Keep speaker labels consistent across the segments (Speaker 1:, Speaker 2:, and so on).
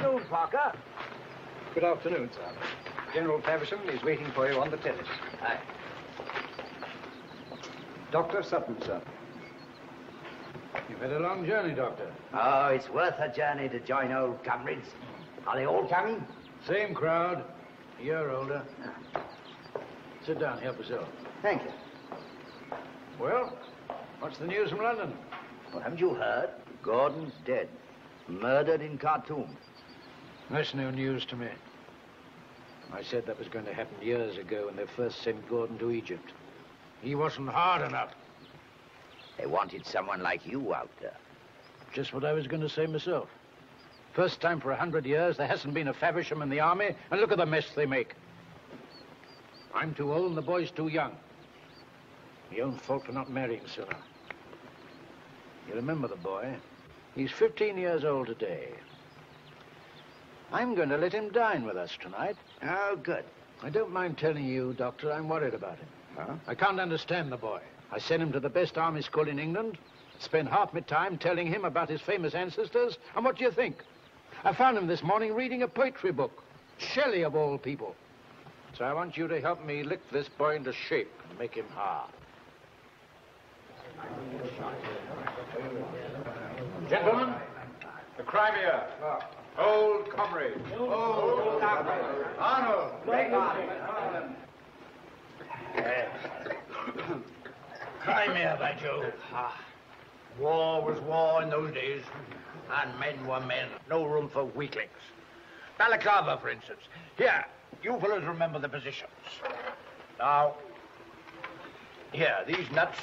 Speaker 1: afternoon, Parker.
Speaker 2: Good afternoon, sir. General Faversham is waiting for you on the terrace.
Speaker 1: Aye.
Speaker 2: Dr. Sutton, sir. You've had a long journey, Doctor.
Speaker 1: Oh, it's worth a journey to join old comrades. Are they all coming?
Speaker 2: Same crowd. A year older. Sit down, help yourself.
Speaker 1: Thank you.
Speaker 2: Well, what's the news from London?
Speaker 1: Well, haven't you heard? Gordon's dead. Murdered in Khartoum.
Speaker 2: That's no news to me. I said that was going to happen years ago when they first sent Gordon to Egypt. He wasn't hard enough.
Speaker 1: They wanted someone like you out there.
Speaker 2: Just what I was going to say myself. First time for 100 years, there hasn't been a Faversham in the army, and look at the mess they make. I'm too old and the boy's too young. My own fault for not marrying sooner. You remember the boy? He's 15 years old today. I'm going to let him dine with us tonight.
Speaker 1: Oh, good.
Speaker 2: I don't mind telling you, Doctor, I'm worried about him.
Speaker 1: Huh?
Speaker 2: I can't understand the boy. I sent him to the best army school in England, spent half my time telling him about his famous ancestors, and what do you think? I found him this morning reading a poetry book. Shelley, of all people. So I want you to help me lick this boy into shape and make him hard. Gentlemen, the Crimea. Old comrade. Old comrade. Arnold.
Speaker 3: Crimea, by Jove. War was war in those days, and men were men. No room for weaklings. Balaclava, for instance. Here, you fellows remember the positions. Now, here, these nuts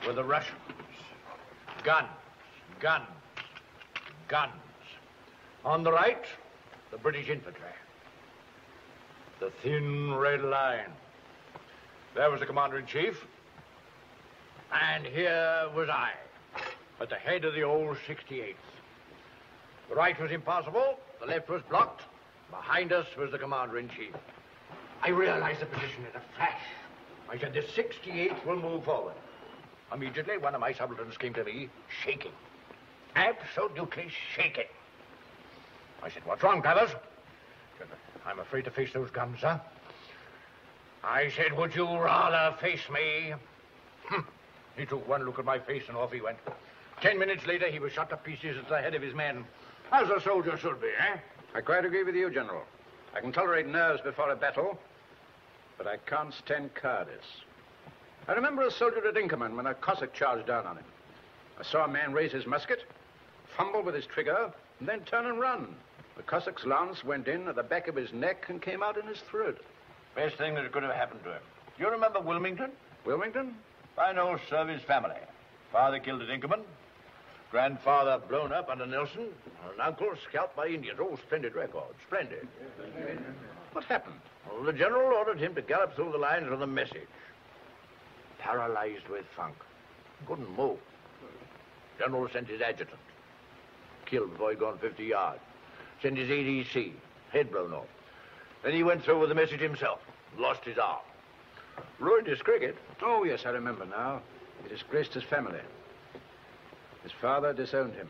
Speaker 3: were the Russians. Guns, guns, guns. On the right, the British infantry. The thin red line. There was the commander-in-chief. And here was I, at the head of the old 68th. The right was impassable, the left was blocked. Behind us was the commander-in-chief. I realized the position in a flash. I said, the 68th will move forward. Immediately, one of my subalterns came to me, shaking. Absolutely shaking. I said, what's wrong, Travers? He said, I'm afraid to face those guns, sir. I said, would you rather face me? He took one look at my face and off he went. 10 minutes later, he was shot to pieces at the head of his men. As a soldier should be, eh?
Speaker 2: I quite agree with you, General. I can tolerate nerves before a battle, but I can't stand cowardice. I remember a soldier at Inkerman when a Cossack charged down on him. I saw a man raise his musket, fumble with his trigger, and then turn and run. The Cossack's lance went in at the back of his neck and came out in his throat.
Speaker 3: Best thing that could have happened to him. You remember Wilmington?
Speaker 2: Wilmington?
Speaker 3: Fine old service family. Father killed at Inkerman, grandfather blown up under Nelson, and an uncle scalped by Indians. Oh, splendid record, splendid.
Speaker 2: What happened?
Speaker 3: Well, the general ordered him to gallop through the lines with a message. Paralyzed with funk. Couldn't move. General sent his adjutant. Killed before he'd gone 50 yards. Sent his ADC. Head blown off. Then he went through with the message himself. Lost his arm. Ruined his cricket.
Speaker 2: Oh, yes, I remember now. He disgraced his family. His father disowned him.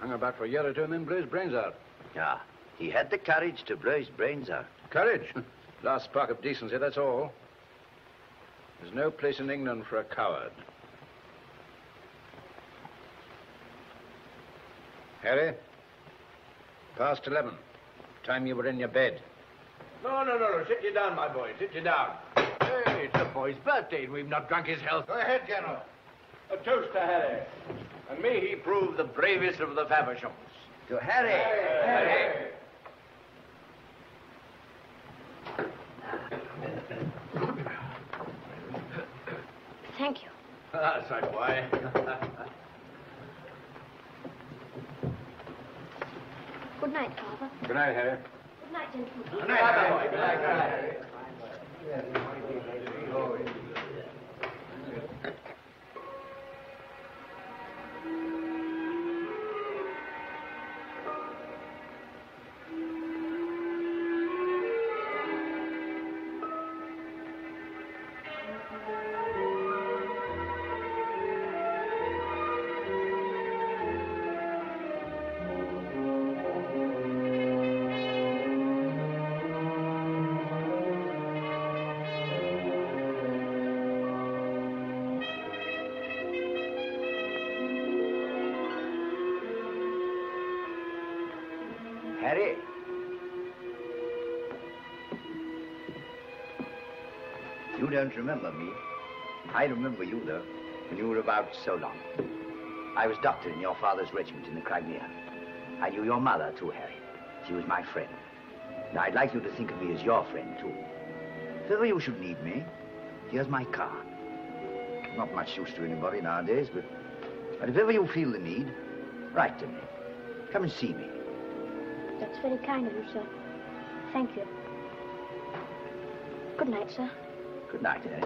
Speaker 2: Hung about for a year or two and then blew his brains out.
Speaker 1: Yeah, he had the courage to blow his brains out.
Speaker 2: Courage? Last spark of decency, that's all. There's no place in England for a coward. Harry, past 11. Time you were in your bed.
Speaker 3: No. Sit you down, my boy. Sit you down. Hey, it's the boy's birthday and we've not drunk his health. Go ahead, General. A toast to Harry. And may he prove the bravest of the Favershams.
Speaker 1: To Harry.
Speaker 3: Harry.
Speaker 4: Thank you.
Speaker 3: That's right, boy.
Speaker 4: Good night, Father.
Speaker 2: Good night, Harry.
Speaker 4: Good night, gentlemen.
Speaker 3: Good night, boy. Good night, Harry.
Speaker 1: Harry. You don't remember me. I remember you, though, when you were about so long. I was doctor in your father's regiment in the Crimea. I knew your mother, too, Harry. She was my friend. And I'd like you to think of me as your friend, too. If ever you should need me, here's my car. Not much use to anybody nowadays, but if ever you feel the need, write to me. Come and see me.
Speaker 4: That's very kind of you, sir. Thank you. Good night, sir.
Speaker 1: Good night, Harry.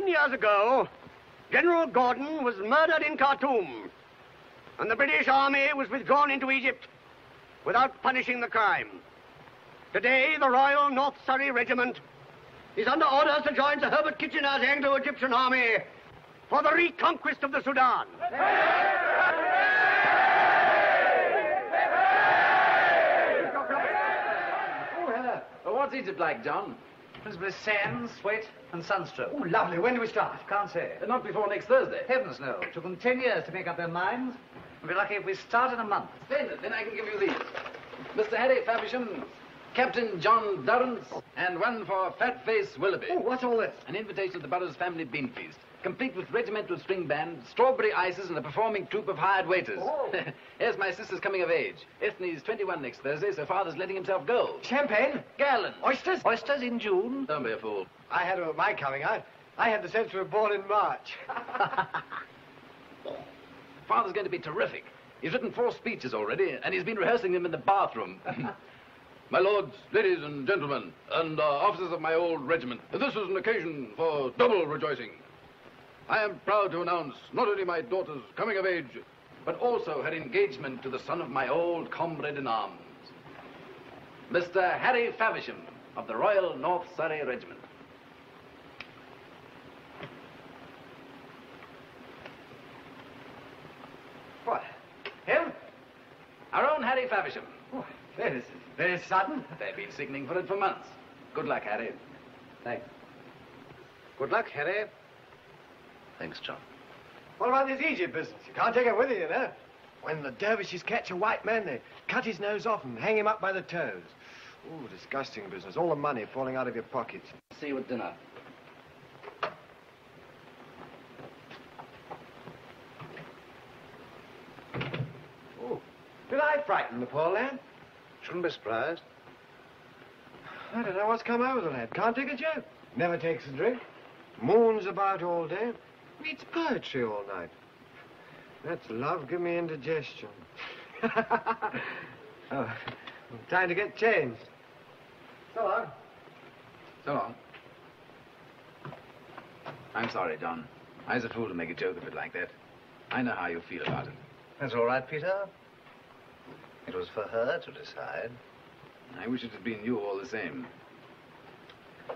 Speaker 5: Years ago, General Gordon was murdered in Khartoum, and the British Army was withdrawn into Egypt without punishing the crime. Today, the Royal North Surrey Regiment is under orders to join Sir Herbert Kitchener's Anglo-Egyptian Army for the reconquest of the Sudan.
Speaker 6: Well, what's Egypt like, John?
Speaker 7: Principally sand, sweat, and sunstroke.
Speaker 5: Oh, lovely. When do we start?
Speaker 7: Can't say.
Speaker 6: Not before next Thursday.
Speaker 7: Heavens, no. It took them 10 years to make up their minds. We'll be lucky if we start in a month.
Speaker 6: Splendid. Then I can give you these. Mr. Harry Faversham, Captain John Durrance, and one for Fat-Face Willoughby.
Speaker 5: Oh, what's all this?
Speaker 6: An invitation to the Burroughs family bean feast, complete with regimental string band, strawberry ices, and a performing troupe of hired waiters.
Speaker 5: Oh.
Speaker 6: Here's my sister's coming of age. Ethne's 21 next Thursday, so father's letting himself go.
Speaker 5: Champagne?
Speaker 6: Gallon.
Speaker 5: Oysters?
Speaker 7: Oysters in June.
Speaker 6: Don't be a fool.
Speaker 5: I had my coming. I had the sense we were born in March.
Speaker 6: Father's going to be terrific. He's written 4 speeches already, and he's been rehearsing them in the bathroom. My lords, ladies and gentlemen, and officers of my old regiment, this is an occasion for double rejoicing. I am proud to announce not only my daughter's coming of age, but also her engagement to the son of my old comrade in arms, Mr. Harry Faversham of the Royal North Surrey Regiment.
Speaker 5: What? Him?
Speaker 6: Our own Harry Faversham.
Speaker 5: Oh, very, very sudden.
Speaker 6: They've been signaling for it for months. Good luck, Harry.
Speaker 5: Thanks. Good luck, Harry.
Speaker 6: Thanks, John.
Speaker 5: What about this Egypt business? You can't take him with you, you know. When the dervishes catch a white man, they cut his nose off and hang him up by the toes. Ooh, disgusting business. All the money falling out of your pockets.
Speaker 6: See you at dinner.
Speaker 5: Oh, did I frighten the poor lad?
Speaker 7: Shouldn't be surprised.
Speaker 5: I don't know what's come over the lad. Can't take a joke. Never takes a drink. Moons about all day. Reads poetry all night. That's love, give me indigestion. Oh, time to get changed. So long.
Speaker 6: So long. I'm sorry, John. I was a fool to make a joke of it like that. I know how you feel about it.
Speaker 7: That's all right, Peter. It was for her to decide.
Speaker 6: I wish it had been you all the same.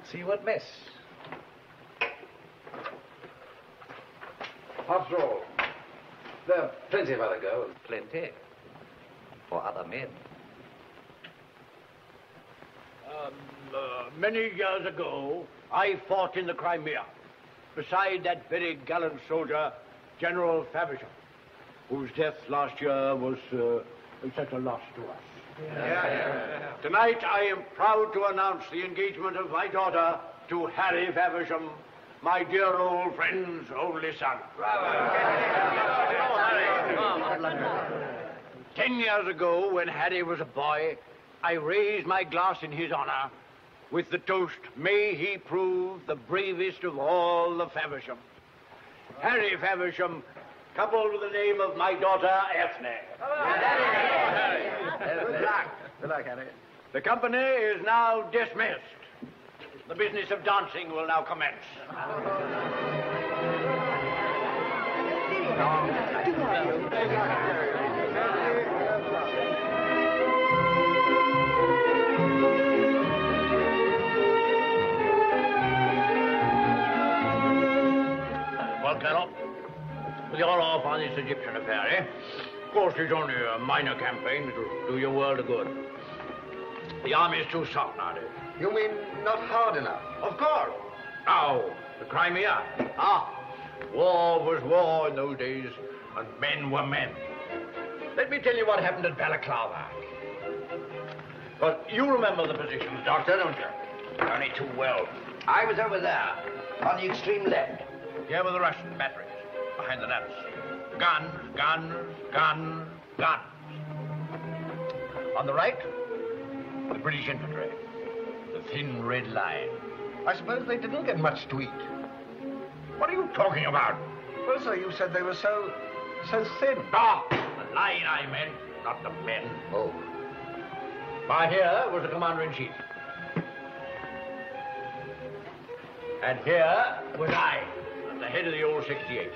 Speaker 7: See you at mess.
Speaker 6: After all, there are plenty of other girls.
Speaker 7: Plenty. For other men.
Speaker 3: Many years ago, I fought in the Crimea beside that very gallant soldier, General Faversham, whose death last year was such a loss to us. Tonight, I am proud to announce the engagement of my daughter to Harry Faversham, my dear old friend's only son. 10 years ago, when Harry was a boy, I raised my glass in his honor with the toast, may he prove the bravest of all the Faversham. Harry Faversham, coupled with the name of my daughter, Ethne.
Speaker 6: Good luck. Good luck, Harry.
Speaker 3: The company is now dismissed. The business of dancing will now commence. Well, Colonel, with your off on this Egyptian affair, eh? Of course, it's only a minor campaign. It'll do your world of good. The army is too soft nowadays.
Speaker 8: You mean not hard enough?
Speaker 3: Of course. Now, the Crimea. War was war in those days, and men were men. Let me tell you what happened at Balaclava. But you remember the positions, Doctor, don't you? Only too well.
Speaker 1: I was over there, on the extreme left.
Speaker 3: Here were the Russian batteries, behind the nuts. Guns, guns, guns, guns. On the right, the British infantry. The thin red line.
Speaker 8: I suppose they didn't get much to eat.
Speaker 3: What are you talking about?
Speaker 8: Well, sir, you said they were so thin.
Speaker 3: The line I meant, not the men.
Speaker 8: Oh.
Speaker 3: By here was the commander-in-chief. And here was I, at the head of the old 68.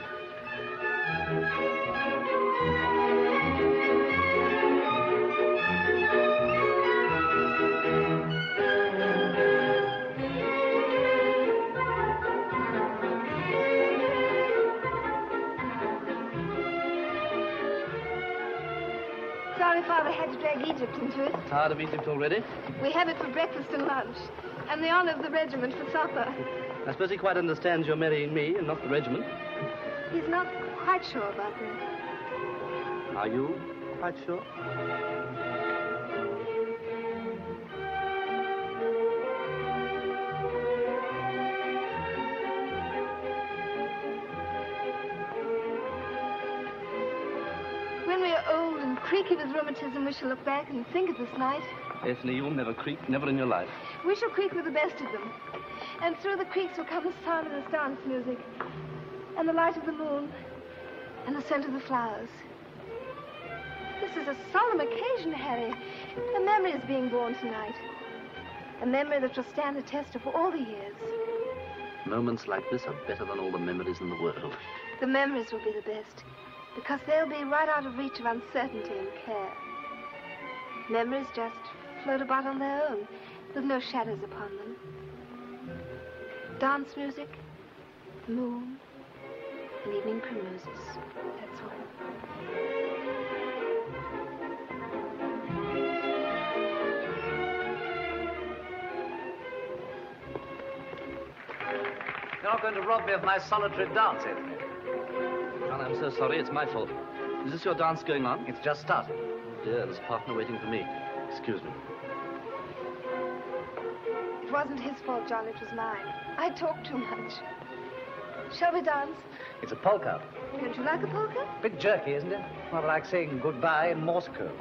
Speaker 9: Sorry Father had to drag Egypt into it.
Speaker 7: Tired of Egypt already?
Speaker 9: We have it for breakfast and lunch, and the honor of the regiment for supper.
Speaker 7: I suppose he quite understands you're marrying me and not the regiment.
Speaker 9: He's not quite sure about that.
Speaker 7: Are you quite sure?
Speaker 9: When we are old and creaky with rheumatism, we shall look back and think of this night.
Speaker 7: Ethne, you'll never creak, never in your life.
Speaker 9: We shall creak with the best of them. And through the creaks will come the sound of this dance music, and the light of the moon, and the scent of the flowers. This is a solemn occasion, Harry. A memory is being born tonight. A memory that will stand the test of all the years.
Speaker 7: Moments like this are better than all the memories in the world.
Speaker 9: The memories will be the best, because they'll be right out of reach of uncertainty and care. Memories just float about on their own, with no shadows upon them. Dance music, the moon, and evening primroses. That's all.
Speaker 7: You're not going to rob me of my solitary dance, Ethne. John, I'm so sorry. It's my fault. Is this your dance going on? It's just started. Oh, dear, there's a partner waiting for me. Excuse me.
Speaker 9: It wasn't his fault, John. It was mine. I talked too much. Shall we dance?
Speaker 7: It's a polka.
Speaker 9: Don't you like a polka?
Speaker 7: Bit jerky, isn't it? Rather like saying goodbye in Morse code.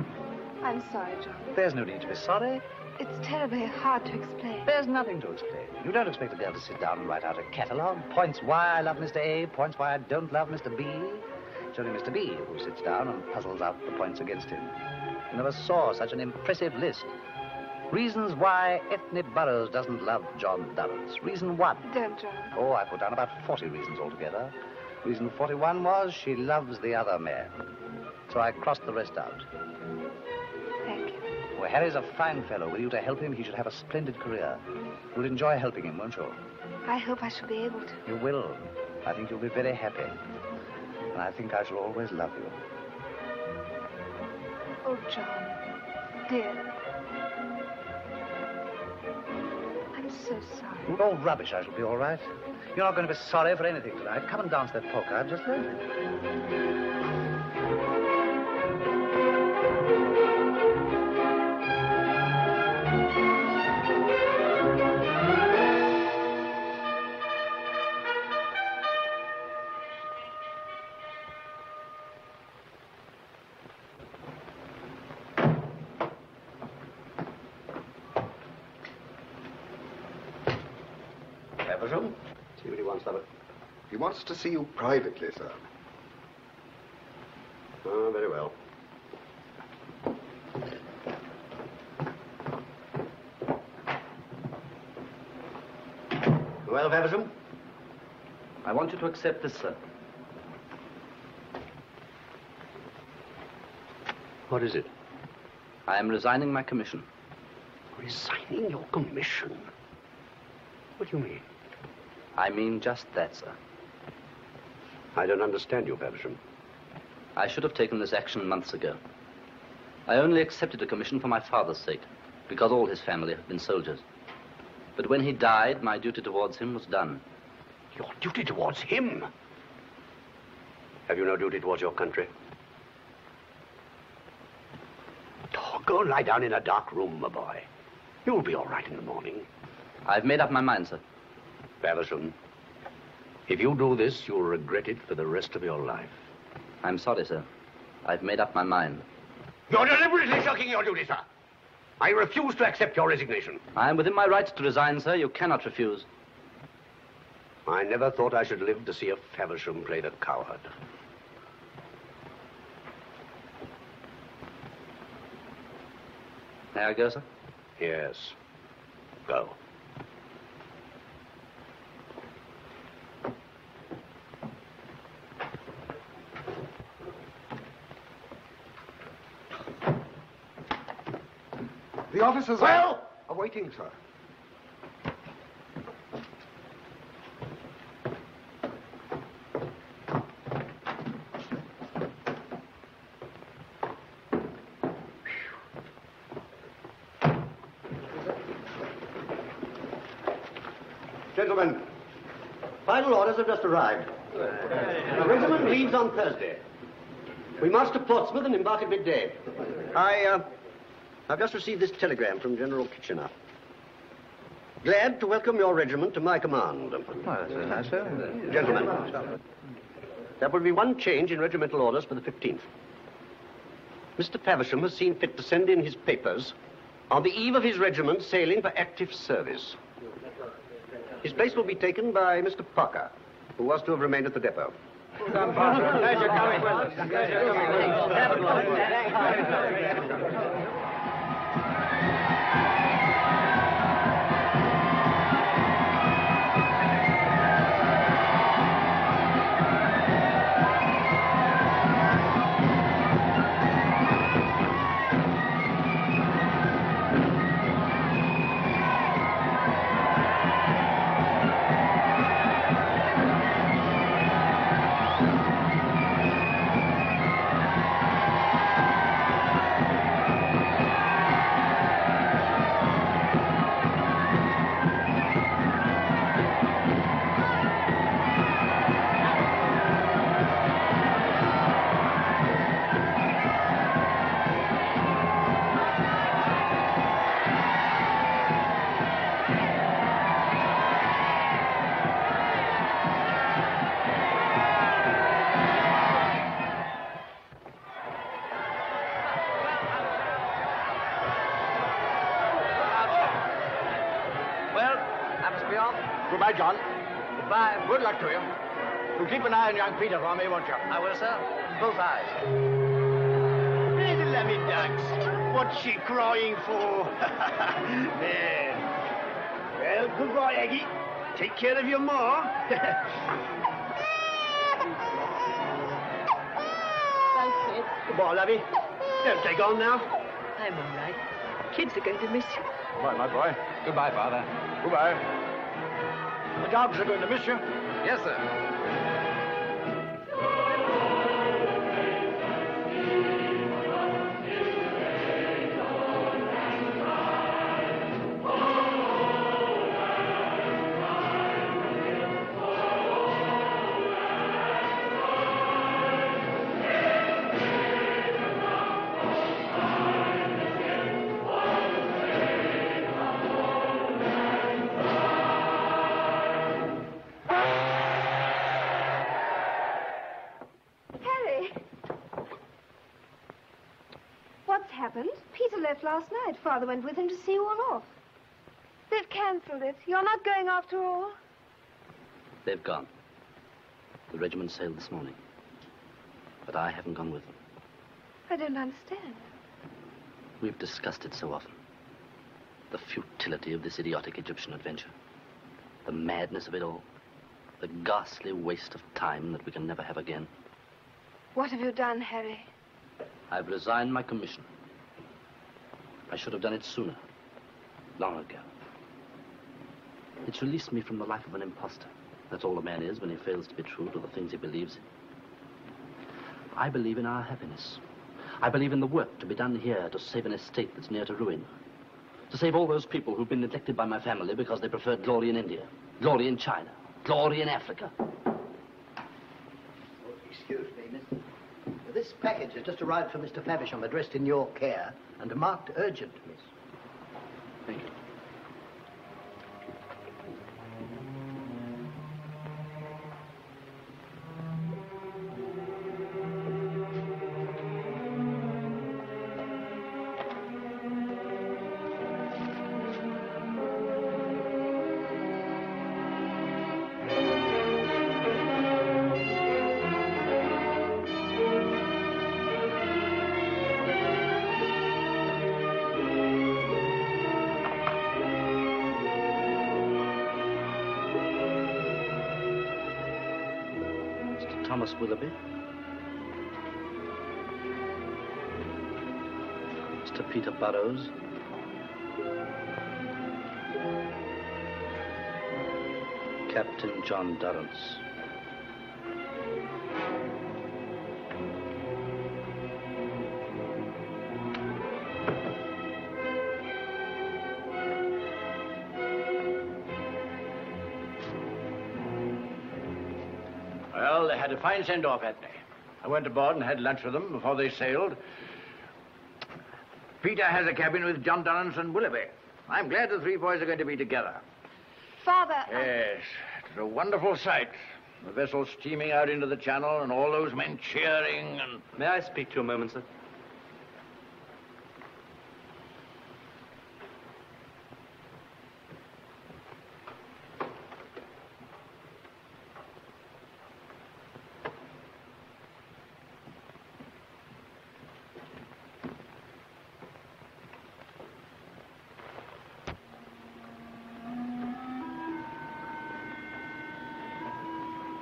Speaker 9: I'm sorry, John.
Speaker 7: There's no need to be sorry.
Speaker 9: It's terribly hard to explain.
Speaker 7: There's nothing to explain. You don't expect a girl to sit down and write out a catalogue. Points why I love Mr. A, points why I don't love Mr. B. It's only Mr. B who sits down and puzzles out the points against him. You never saw such an impressive list. Reasons why Ethne Burrows doesn't love John Durrance. Reason 1.
Speaker 9: Don't, John.
Speaker 7: Oh, I put down about 40 reasons altogether. Reason 41 was she loves the other man. So I crossed the rest out.
Speaker 9: Thank you.
Speaker 7: Well, Harry's a fine fellow. Were you to help him, he should have a splendid career. You'll enjoy helping him, won't you?
Speaker 9: I hope I shall be able to.
Speaker 7: You will. I think you'll be very happy. And I think I shall always love you.
Speaker 9: Oh, John. Dear. I'm so sorry.
Speaker 7: Oh, rubbish. I shall be all right. You're not going to be sorry for anything tonight. Come and dance that polka. I've just learned it.
Speaker 8: Everson? See what he wants, Robert. He wants to see you privately, sir. Oh, very well.
Speaker 5: Well, Feversham?
Speaker 7: I want you to accept this, sir.
Speaker 5: What is it?
Speaker 7: I am resigning my commission.
Speaker 5: Resigning your commission? What do you mean?
Speaker 7: I mean just that, sir.
Speaker 5: I don't understand you, Feversham.
Speaker 7: I should have taken this action months ago. I only accepted a commission for my father's sake, because all his family have been soldiers. But when he died, my duty towards him was done.
Speaker 5: Your duty towards him? Have you no duty towards your country? Oh, go lie down in a dark room, my boy. You'll be all right in the morning.
Speaker 7: I've made up my mind, sir.
Speaker 5: Feversham, if you do this, you'll regret it for the rest of your life.
Speaker 7: I'm sorry, sir. I've made up my mind.
Speaker 5: You're deliberately shirking your duty, sir. I refuse to accept your resignation.
Speaker 7: I am within my rights to resign, sir. You cannot refuse.
Speaker 5: I never thought I should live to see a Faversham play the coward.
Speaker 7: May I go, sir?
Speaker 5: Yes. Go.
Speaker 8: The officers are waiting, sir.
Speaker 5: Gentlemen, final orders have just arrived. The regiment leaves on Thursday. We march to Portsmouth and embark at midday. I've just received this telegram from General Kitchener. Glad to welcome your regiment to my command. Gentlemen, there will be one change in regimental orders for the 15th. Mr. Faversham has seen fit to send in his papers on the eve of his regiment sailing for active service. His place will be taken by Mr. Parker, who was to have remained at the depot.
Speaker 3: Glad you're coming with us. Glad you're coming. Goodbye, John.
Speaker 7: Goodbye.
Speaker 3: Good luck to you. You'll keep an eye on young Peter for me, won't you?
Speaker 7: I will, sir. Both eyes.
Speaker 3: Little Lemmy Ducks. What's she crying for? There. Well, goodbye, Aggie. Take care of your ma.
Speaker 10: Thanks, Kid.
Speaker 5: Goodbye, lovey. Don't take on now.
Speaker 10: I'm all right. Kids are going to miss you.
Speaker 3: Goodbye, my boy.
Speaker 6: Goodbye, Father.
Speaker 3: Goodbye. The dogs are going to miss you.
Speaker 6: Yes, sir.
Speaker 9: Peter left last night. Father went with him to see you all off. They've cancelled it. You're not going after all?
Speaker 7: They've gone. The regiment sailed this morning. But I haven't gone with them.
Speaker 9: I don't understand.
Speaker 7: We've discussed it so often. The futility of this idiotic Egyptian adventure. The madness of it all. The ghastly waste of time that we can never have again.
Speaker 9: What have you done, Harry?
Speaker 7: I've resigned my commission. I should have done it sooner. Long ago. It's released me from the life of an imposter. That's all a man is when he fails to be true to the things he believes in. I believe in our happiness. I believe in the work to be done here to save an estate that's near to ruin. To save all those people who've been neglected by my family because they preferred glory in India, glory in China, glory in Africa.
Speaker 1: Excuse me, miss. This package has just arrived from Mr. Faversham, addressed in your care, and marked urgent, miss.
Speaker 7: Thank you. Thomas Willoughby. Mr. Peter Burrows. Captain John Durrance.
Speaker 3: Well, they had a fine send-off, hadn't they? I went aboard and had lunch with them before they sailed. Peter has a cabin with John Durrance and Willoughby. I'm glad the three boys are going to be together.
Speaker 9: Father...
Speaker 3: Yes, it's a wonderful sight. The vessel steaming out into the channel and all those men cheering and...
Speaker 7: May I speak to you a moment, sir?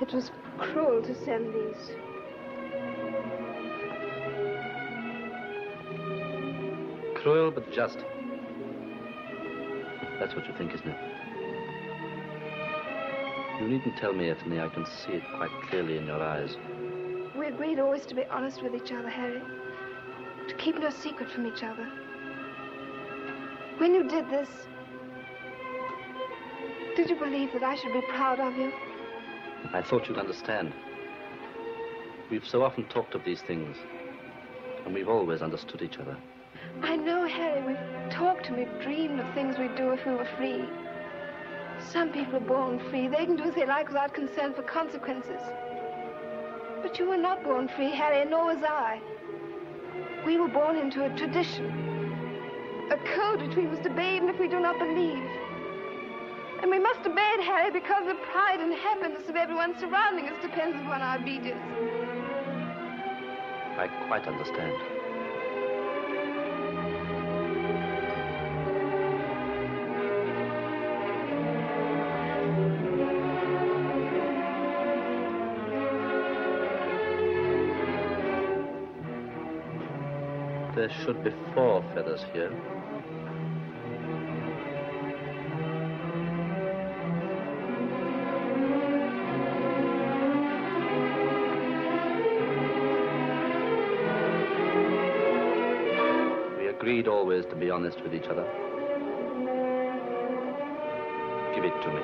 Speaker 9: It was cruel to send these.
Speaker 7: Cruel but just. That's what you think, isn't it? You needn't tell me, Anthony. I can see it quite clearly in your eyes.
Speaker 9: We agreed always to be honest with each other, Harry. To keep no secret from each other. When you did this, did you believe that I should be proud of you?
Speaker 7: I thought you'd understand. We've so often talked of these things, and we've always understood each other.
Speaker 9: I know, Harry. We've talked and we've dreamed of things we'd do if we were free. Some people are born free. They can do as they like without concern for consequences. But you were not born free, Harry, and nor was I. We were born into a tradition, a code which we must obey even if we do not believe. And we must obey it, Harry, because the pride and happiness of everyone surrounding us depends upon our obedience.
Speaker 7: I quite understand. There should be 4 feathers here. Agreed always to be honest with each other. Give it to me.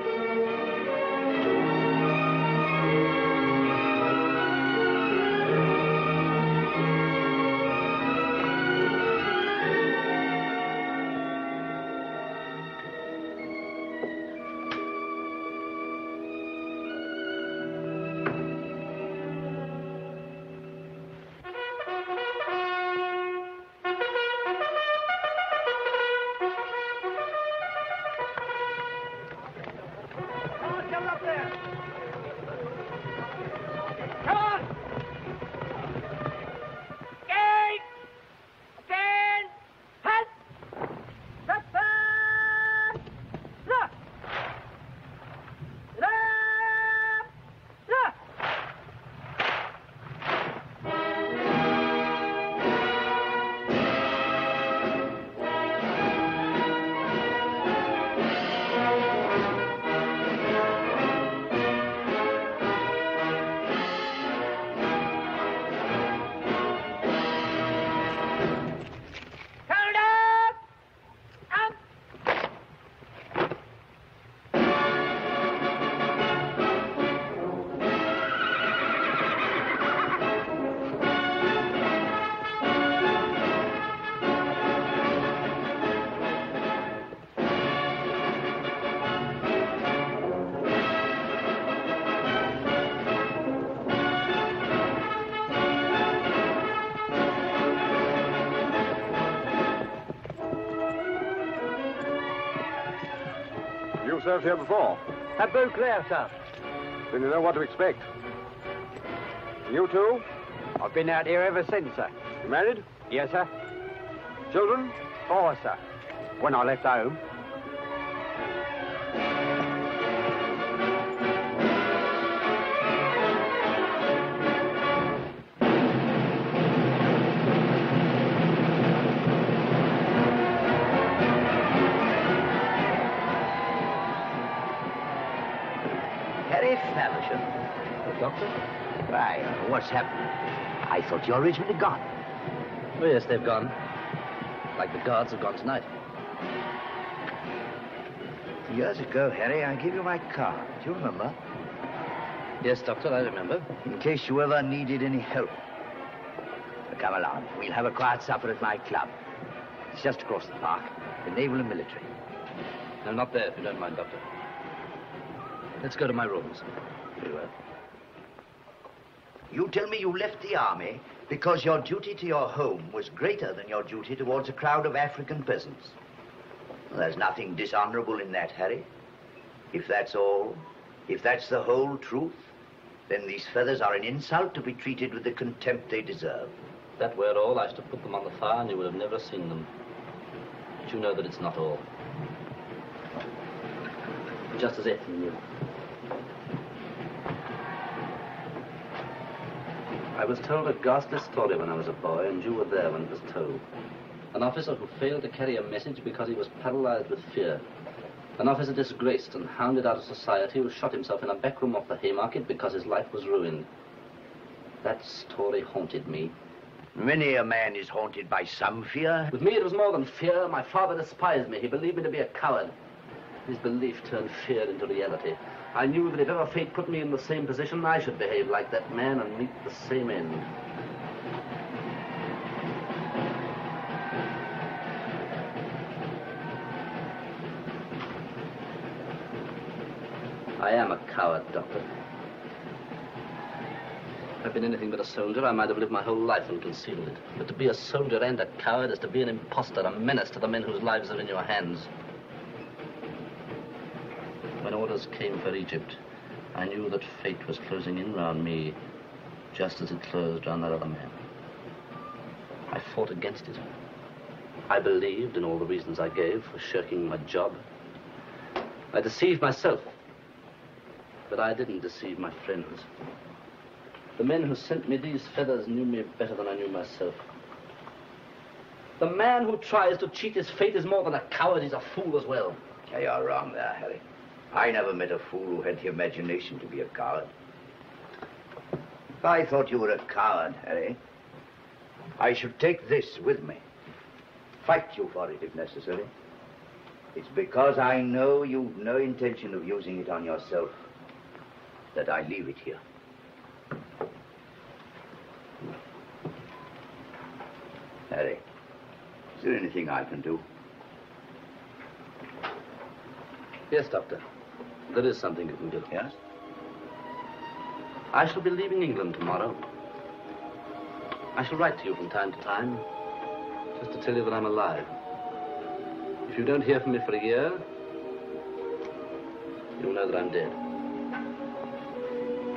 Speaker 11: served here before?
Speaker 3: At Beauclair, sir.
Speaker 11: Then you know what to expect. You too?
Speaker 3: I've been out here ever since, sir.
Speaker 11: You married?
Speaker 3: Yes, sir.
Speaker 11: Children?
Speaker 3: 4, sir. When I left home.
Speaker 1: Harry Faversham.
Speaker 7: Doctor?
Speaker 1: Why, what's happened? I thought your regiment had gone.
Speaker 7: Oh, yes, they've gone. Like the Guards have gone tonight.
Speaker 1: Years ago, Harry, I gave you my card. Do you remember?
Speaker 7: Yes, Doctor, I remember.
Speaker 1: In case you ever needed any help. Come along. We'll have a quiet supper at my club. It's just across the park. The Naval and Military.
Speaker 7: No, not there, if you don't mind, Doctor. Let's go to my rooms.
Speaker 1: Very well. You tell me you left the army because your duty to your home was greater than your duty towards a crowd of African peasants. Well, there's nothing dishonorable in that, Harry. If that's all, if that's the whole truth, then these feathers are an insult to be treated with the contempt they deserve.
Speaker 7: If that were all, I should have put them on the fire and you would have never seen them. But you know that it's not all. Just as Ethne knew. I was told a ghastly story when I was a boy, and you were there when it was told. An officer who failed to carry a message because he was paralyzed with fear. An officer disgraced and hounded out of society who shot himself in a back room of the Haymarket because his life was ruined. That story haunted me.
Speaker 1: Many a man is haunted by some fear.
Speaker 7: With me, it was more than fear. My father despised me. He believed me to be a coward. His belief turned fear into reality. I knew that if ever fate put me in the same position, I should behave like that man and meet the same end. I am a coward, Doctor. If I'd been anything but a soldier, I might have lived my whole life and concealed it. But to be a soldier and a coward is to be an imposter, a menace to the men whose lives are in your hands. When orders came for Egypt, I knew that fate was closing in round me, just as it closed round that other man. I fought against it. I believed in all the reasons I gave for shirking my job. I deceived myself. But I didn't deceive my friends. The men who sent me these feathers knew me better than I knew myself. The man who tries to cheat his fate is more than a coward, he's a fool as well.
Speaker 1: You're wrong there, Harry. I never met a fool who had the imagination to be a coward. If I thought you were a coward, Harry, I should take this with me. Fight you for it if necessary. It's because I know you've no intention of using it on yourself that I leave it here. Harry, is there anything I can do?
Speaker 7: Yes, Doctor. There is something you can do.
Speaker 1: Yes?
Speaker 7: I shall be leaving England tomorrow. I shall write to you from time to time, just to tell you that I'm alive. If you don't hear from me for a year, you'll know that I'm dead.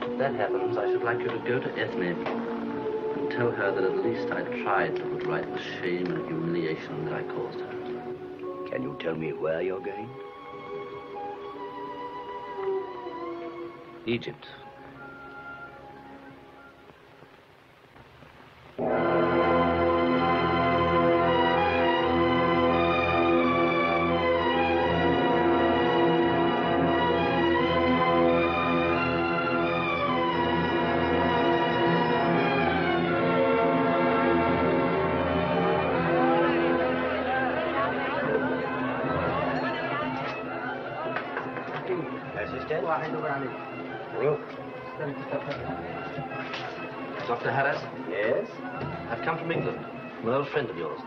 Speaker 7: If that happens, I should like you to go to Ethne and tell her that at least I tried to put right the shame and humiliation that I caused her.
Speaker 1: Can you tell me where you're going?
Speaker 7: Egypt. Dr. Harris?
Speaker 12: Yes?
Speaker 7: I've come from England. I'm an old friend of yours,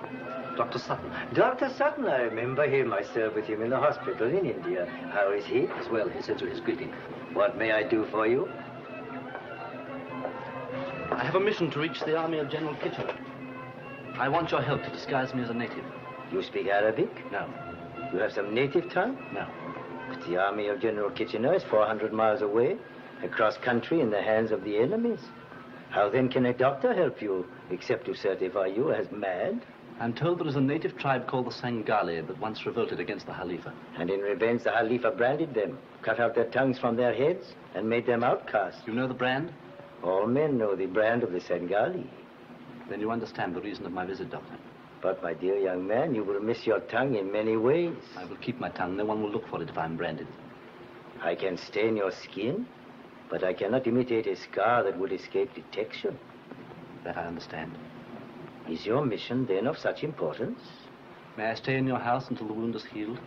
Speaker 7: Dr. Sutton.
Speaker 12: Dr. Sutton, I remember him. I served with him in the hospital in India. How is he?
Speaker 7: As well, he sends you his greeting.
Speaker 12: What may I do for you?
Speaker 7: I have a mission to reach the army of General Kitchener. I want your help to disguise me as a native.
Speaker 12: You speak Arabic?
Speaker 7: No.
Speaker 12: You have some native tongue?
Speaker 7: No.
Speaker 12: The army of General Kitchener is 400 miles away, across country in the hands of the enemies. How then can a doctor help you, except to certify you as mad?
Speaker 7: I'm told there is a native tribe called the Sangali that once revolted against the Khalifa.
Speaker 12: And in revenge, the Khalifa branded them, cut out their tongues from their heads, and made them outcasts.
Speaker 7: You know the brand?
Speaker 12: All men know the brand of the Sangali.
Speaker 7: Then you understand the reason of my visit, Doctor.
Speaker 12: But, my dear young man, you will miss your tongue in many ways.
Speaker 7: I will keep my tongue. No one will look for it if I'm branded.
Speaker 12: I can stain your skin, but I cannot imitate a scar that would escape detection.
Speaker 7: That I understand.
Speaker 12: Is your mission, then, of such importance?
Speaker 7: May I stay in your house until the wound is healed?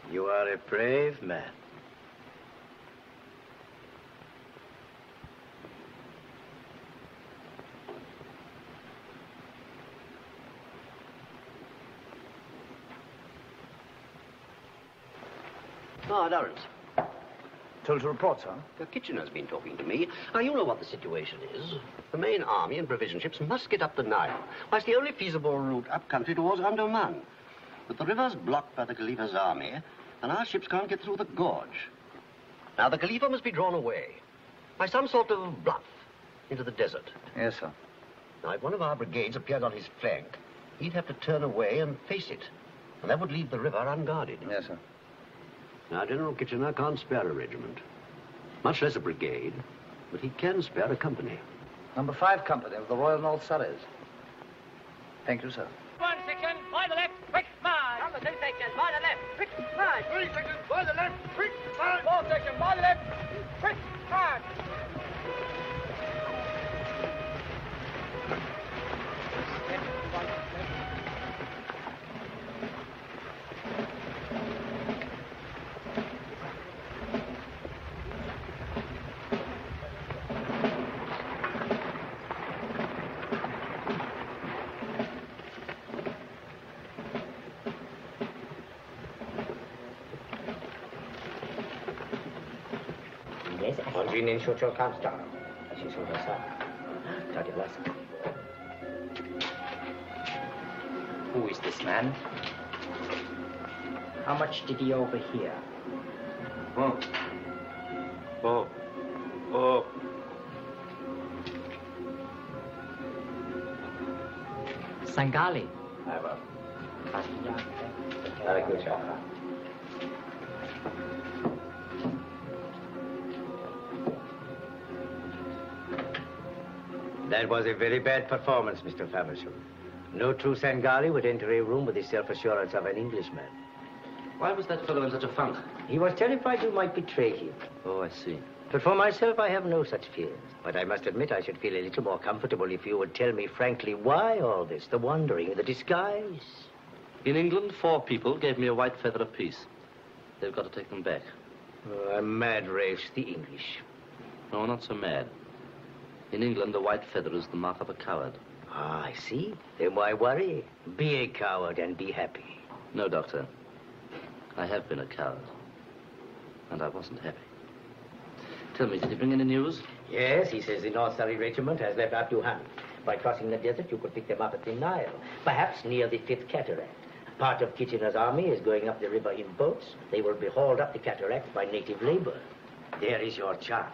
Speaker 12: You are a brave man.
Speaker 5: Ah, Lawrence.
Speaker 3: Told to report, sir.
Speaker 5: Kitchener's been talking to me. Now, you know what the situation is. The main army and provision ships must get up the Nile, whilst the only feasible route up country towards Andaman. But the river's blocked by the Khalifa's army, and our ships can't get through the gorge. Now, the Khalifa must be drawn away by some sort of bluff into the desert.
Speaker 3: Yes, sir.
Speaker 5: Now, if one of our brigades appeared on his flank, he'd have to turn away and face it, and that would leave the river unguarded.
Speaker 3: Yes, sir.
Speaker 5: Now, General Kitchener can't spare a regiment, much less a brigade, but he can spare a company.
Speaker 3: Number 5 company of the Royal North Surreys. Thank you, sir.
Speaker 13: 1 section, by the left, quick march. Number 2 section, by the left, quick march. 3 section, by the left, quick march. 4 section, by the left, quick march.
Speaker 12: Anjinin Shucho comes down. She's on her side.
Speaker 14: Who is this man? How much did he overhear?
Speaker 12: Oh.
Speaker 14: Sangali.
Speaker 12: Very good job. That was a very bad performance, Mr. Faversham. No true Sangali would enter a room with the self-assurance of an Englishman.
Speaker 7: Why was that fellow in such a funk?
Speaker 12: He was terrified you might betray him.
Speaker 7: Oh, I see.
Speaker 12: But for myself, I have no such fears. But I must admit I should feel a little more comfortable if you would tell me frankly why all this, the wandering, the disguise.
Speaker 7: In England, 4 people gave me a white feather apiece. They've got to take them back.
Speaker 12: Oh, a mad race, the English.
Speaker 7: No, not so mad. In England, the white feather is the mark of a coward.
Speaker 12: Ah, I see. Then why worry? Be a coward and be happy.
Speaker 7: No, Doctor. I have been a coward. And I wasn't happy. Tell me, did he bring any news?
Speaker 12: Yes, he says the North Surrey Regiment has left Abduhan. By crossing the desert, you could pick them up at the Nile, perhaps near the 5th Cataract. Part of Kitchener's army is going up the river in boats. They will be hauled up the cataract by native labor. There is your chance.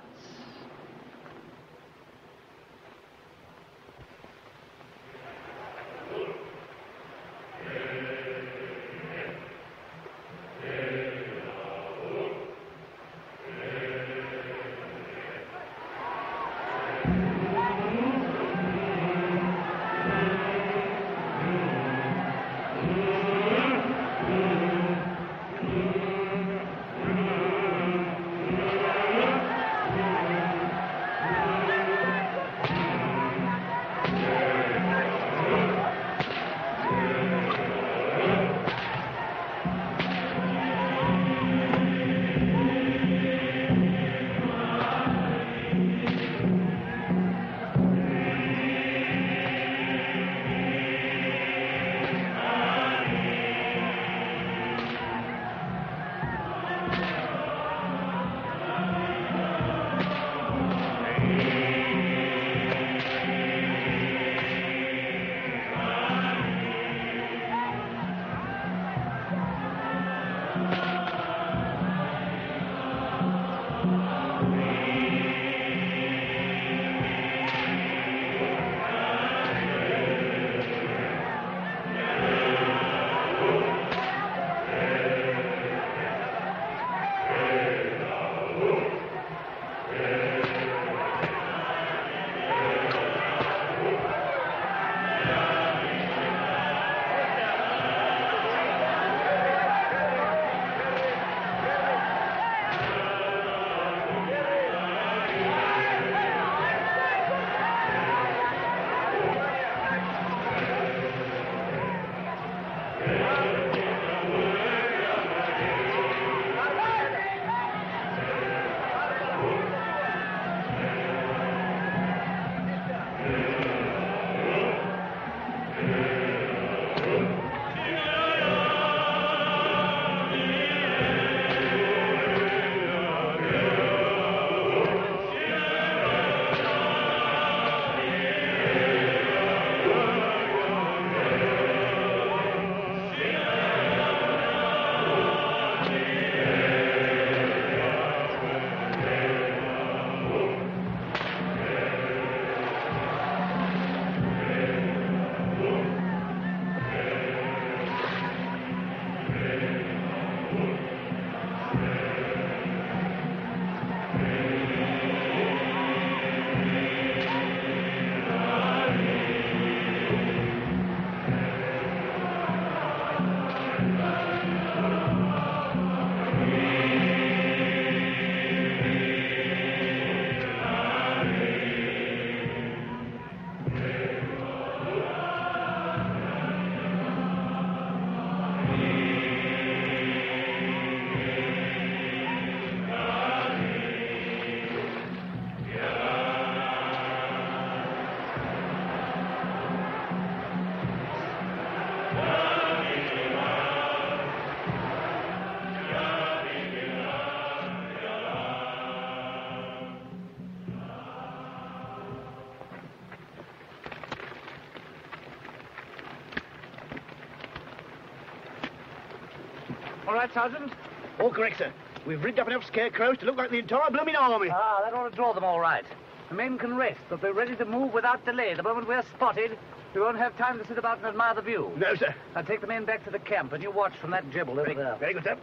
Speaker 5: All right, Sergeant? All correct, sir. We've rigged up enough scarecrows to look like the entire blooming army.
Speaker 7: Ah, that ought to draw them all right. The men can rest, but they're ready to move without delay. The moment we're spotted, we won't have time to sit about and admire the view.
Speaker 5: No, sir.
Speaker 7: I'll take the men back to the camp, and you watch from that gibble over there.
Speaker 5: Very good, sir.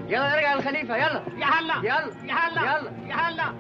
Speaker 13: يلا نرجع للخليفة يلا يا هلا يلا يا هلا يلا يا هلا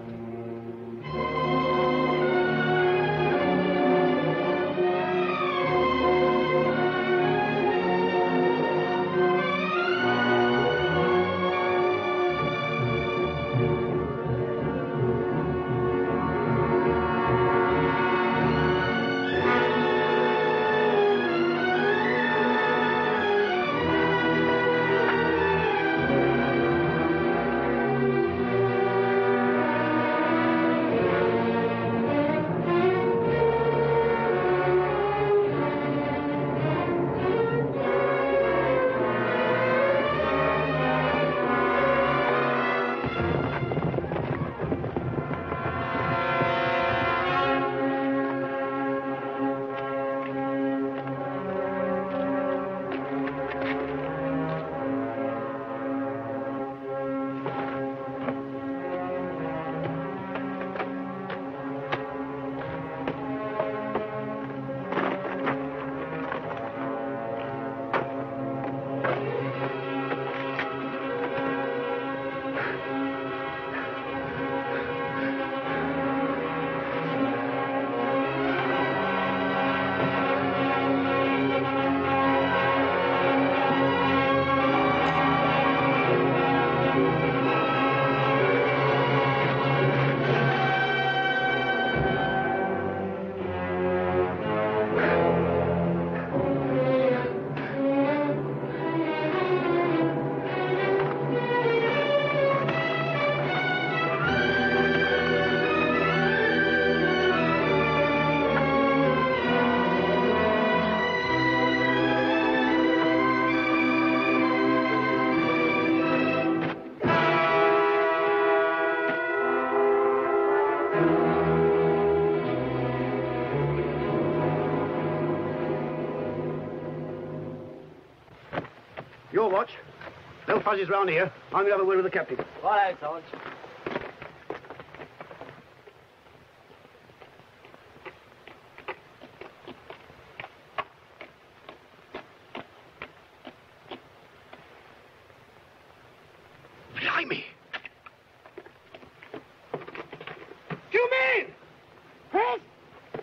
Speaker 5: Your watch. No fuzzies round here. I'm going to have a word with the captain.
Speaker 13: All right, Sarge.
Speaker 5: Blimey! You mean? Yes?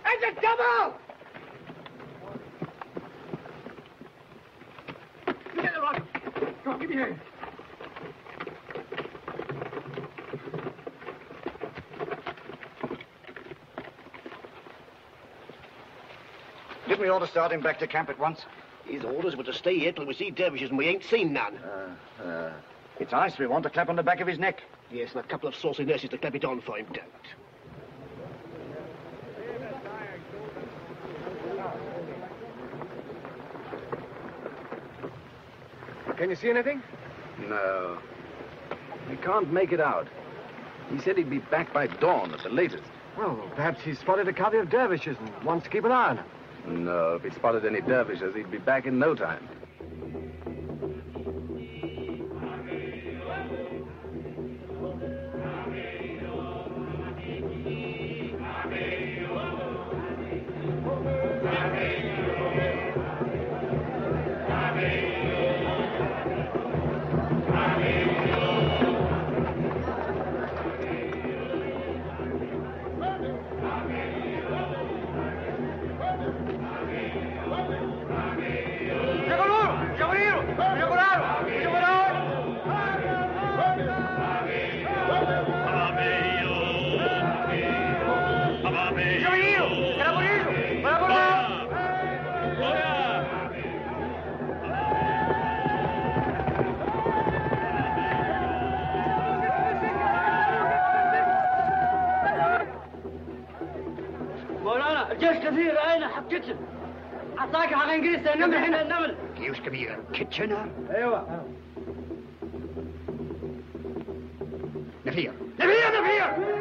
Speaker 5: It's a double! Get the rod. Come on, give me your hand.
Speaker 1: Didn't we ought to start him back to camp at once?
Speaker 5: His orders were to stay here till we see dervishes, and we ain't seen none.
Speaker 3: It's ice we want to clap on the back of his neck.
Speaker 5: Yes, and a couple of saucy nurses to clap it on for him, don't.
Speaker 11: Can you see anything?
Speaker 6: No. We can't make it out. He said he'd be back by dawn at the latest.
Speaker 11: Well, perhaps he's spotted a covey of dervishes and wants to keep an eye on them.
Speaker 6: No, if he spotted any dervishes, he'd be back in no time.
Speaker 5: جيوش كبيرة كيتشنر
Speaker 11: ايوه
Speaker 5: نفير نفير نفير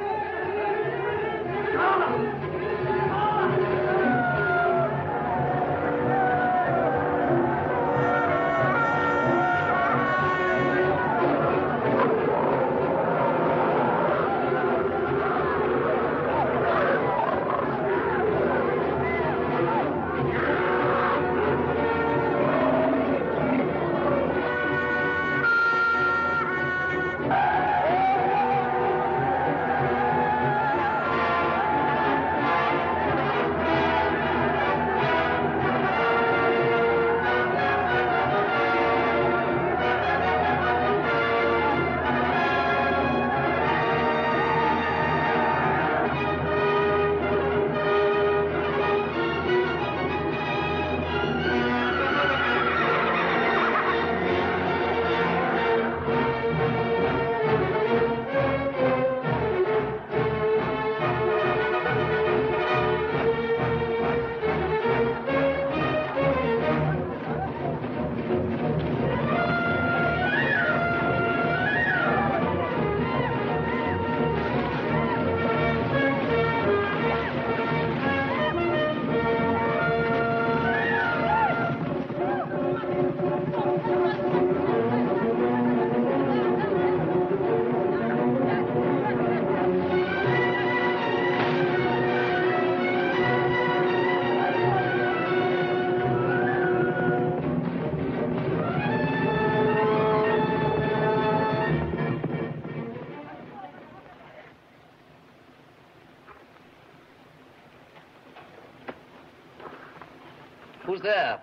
Speaker 7: Who's there?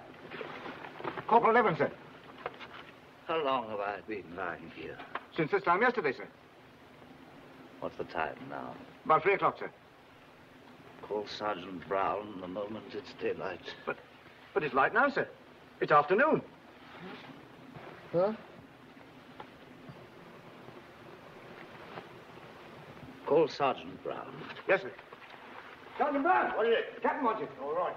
Speaker 11: Corporal Evans, sir.
Speaker 7: How long have I been lying here?
Speaker 11: Since this time yesterday, sir.
Speaker 7: What's the time now?
Speaker 11: About 3 o'clock, sir.
Speaker 7: Call Sergeant Brown the moment it's daylight.
Speaker 11: But it's light now, sir. It's afternoon.
Speaker 7: Huh? Call Sergeant Brown.
Speaker 11: Yes, sir. Sergeant Brown! What is it? Captain wants you. All right.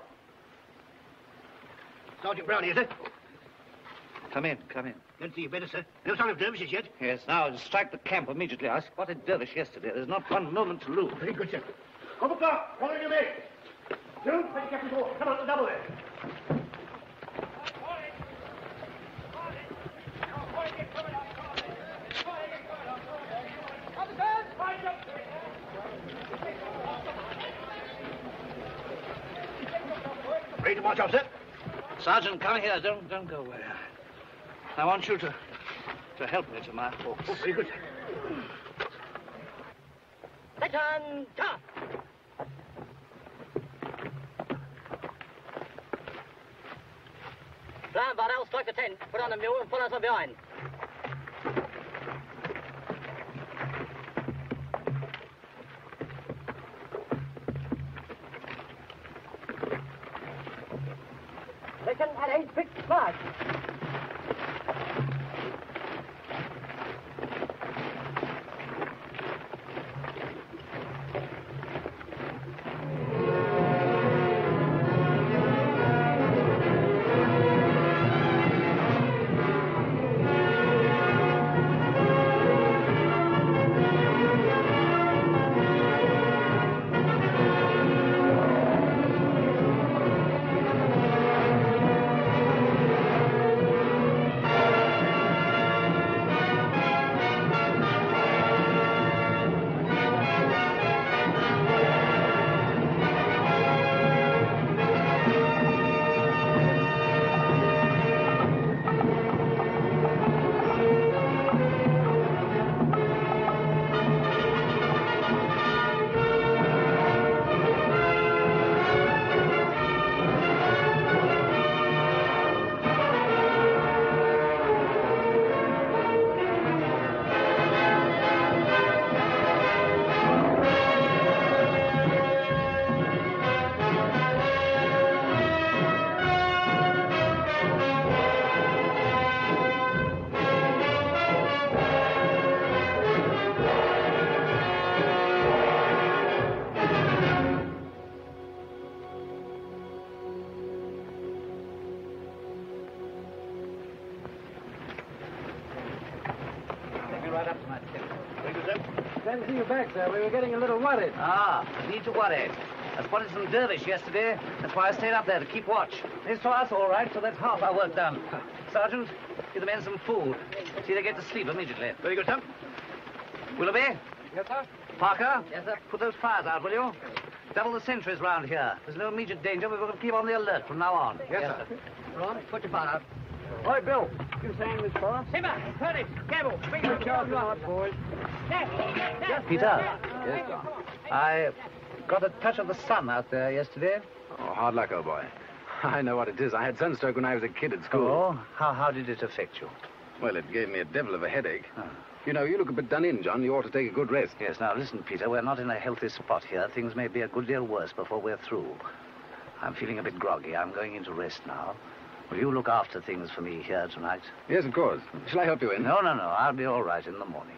Speaker 5: Sergeant Brown here, sir.
Speaker 7: Come in, come in.
Speaker 5: Don't see you better, sir. No sign of dervishes yet.
Speaker 7: Yes, now strike the camp immediately. I spotted dervish yesterday. There's not one moment to lose.
Speaker 5: Very good, sir. Over clock. Follow your mate. Jones, take Captain Gore. Come on, the double there. Ready to march off, sir?
Speaker 7: Sergeant, come here. Don't go away. I want you to help me to my horse.
Speaker 5: Oh, very good, sir.
Speaker 13: Section, top. Plan, Varnell, strike the tent. Put on the mule and follow us from behind. Section at 8, fixed, march.
Speaker 3: Thank you, sir.
Speaker 2: Glad to see you back, sir. We were getting a little worried.
Speaker 7: Ah, need to worry. I spotted some dervish yesterday. That's why I stayed up there to keep watch. They saw us all right, so that's half our work done. Sergeant, give the men some food. See they get to sleep immediately.
Speaker 3: Very good, sir.
Speaker 7: Willoughby?
Speaker 2: Yes, sir?
Speaker 7: Parker? Yes, sir. Put those fires out, will you? Double the sentries round here. There's no immediate danger. We've got to keep on the alert from now on.
Speaker 2: Yes, sir.
Speaker 12: Ron, put your fire out.
Speaker 3: All right, Bill. You saying this far?
Speaker 13: Simmer, Curtis, Campbell, bring
Speaker 3: Good job, boys.
Speaker 7: Peter? Yes, sir. I got a touch of the sun out there yesterday.
Speaker 6: Oh, hard luck, old boy. I know what it is. I had sunstroke when I was a kid at school.
Speaker 7: Oh? How did it affect you?
Speaker 6: Well, it gave me a devil of a headache. You know, you look a bit done in, John. You ought to take a good rest.
Speaker 7: Yes, now listen, Peter, we're not in a healthy spot here. Things may be a good deal worse before we're through. I'm feeling a bit groggy. I'm going in to rest now. Will you look after things for me here tonight?
Speaker 6: Yes, of course. Shall I help you in?
Speaker 7: No. I'll be all right in the morning.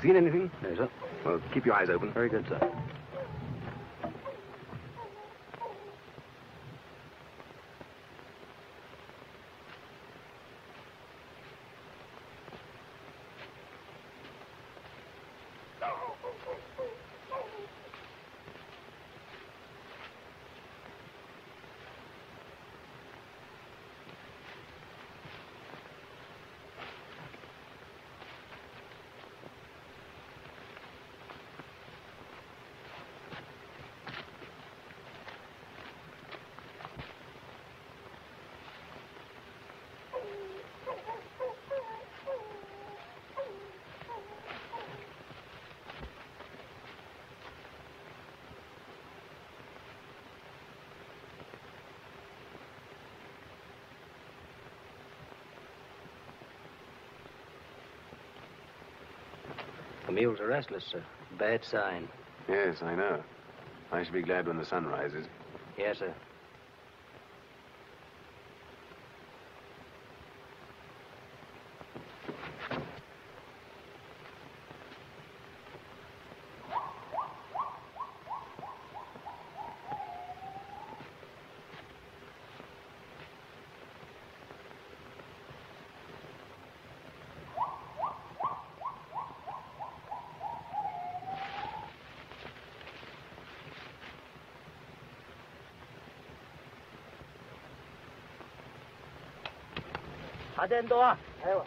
Speaker 6: Seen anything? No, sir. Well, keep your eyes open.
Speaker 7: Very good, sir.
Speaker 12: The mules are restless, sir. Bad sign.
Speaker 6: Yes, I know. I shall be glad when the sun rises.
Speaker 12: Yes, sir.
Speaker 13: 다 된다. 아이고.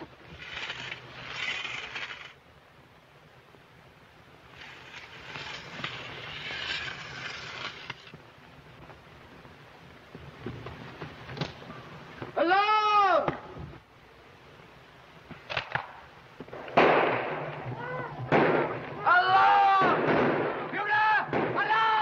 Speaker 3: Alarm! Alarm! Bugler! Alarm!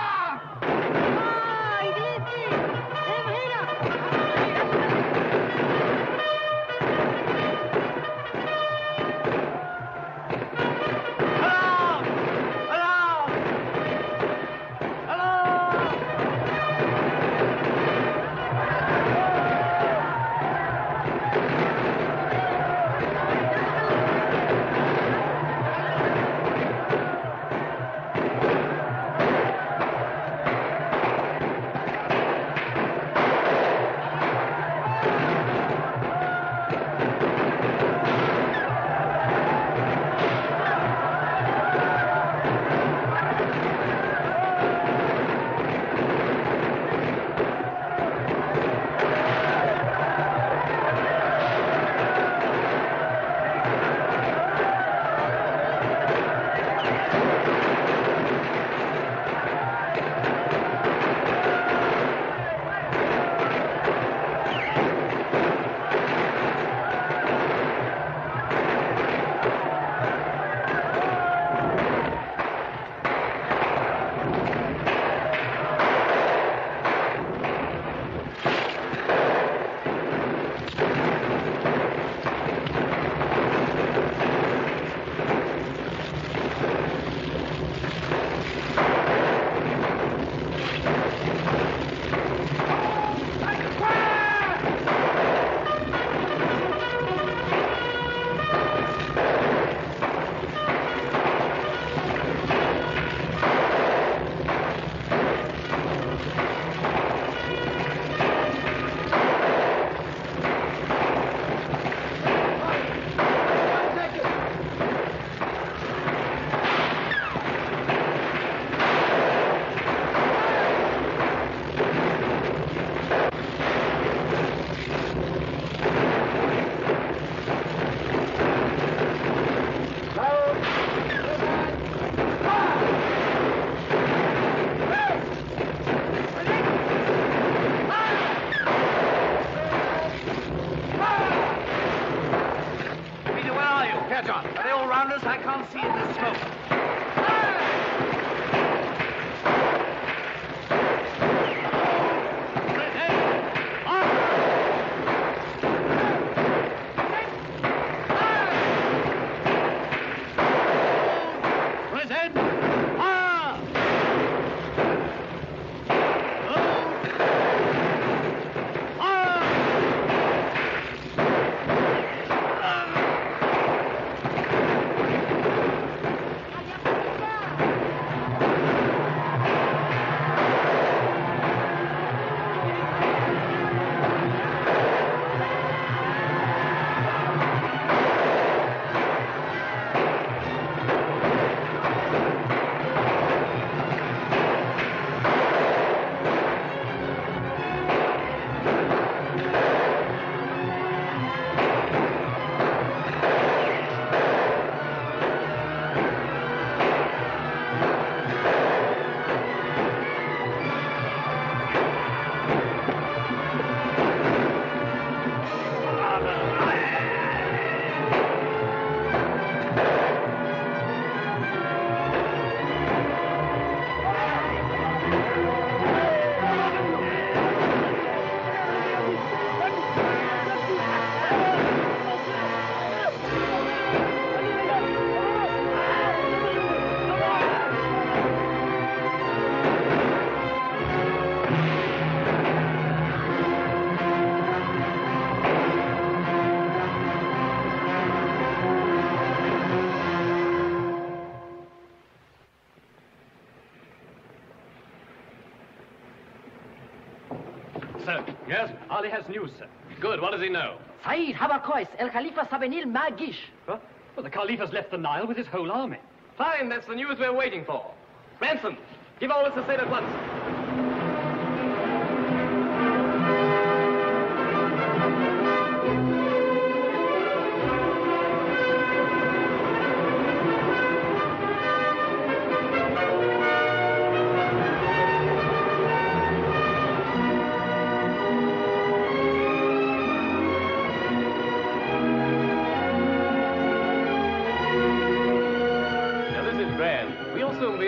Speaker 15: Yes, Ali has news, sir. Good. What does he know?
Speaker 16: Saeed Habakois, El Khalifa Sabenil Magish.
Speaker 15: Huh? Well, the Caliph has left the Nile with his whole army. Fine, that's the news we're waiting for. Ransom, give all this to Said at once.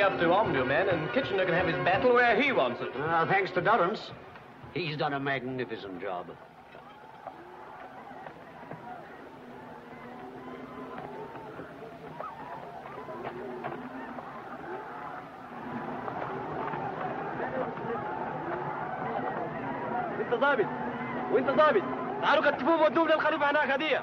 Speaker 15: Up to Omdurman, and Kitchener can have his battle where he wants it.
Speaker 5: Thanks to Durrance. He's done a magnificent job.
Speaker 15: وانت ضابط وانت ضابط تعالوا كتفوه ودوه للخليفه هناك هديه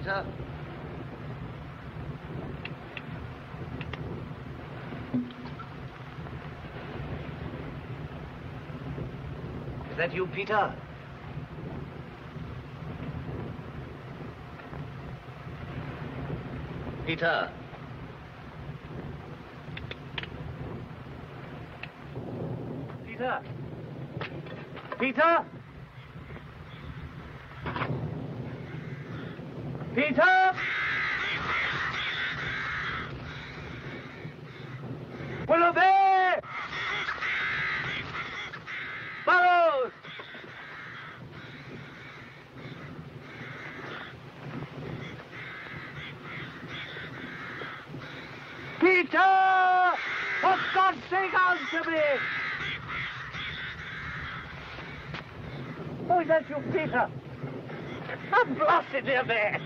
Speaker 17: Madame!
Speaker 1: Is that you, Peter? Peter. Peter. Peter. Peter. Willow there. Burrows. Peter! For God's sake, answer me! Oh, is that you, Peter? I'm blasted near there.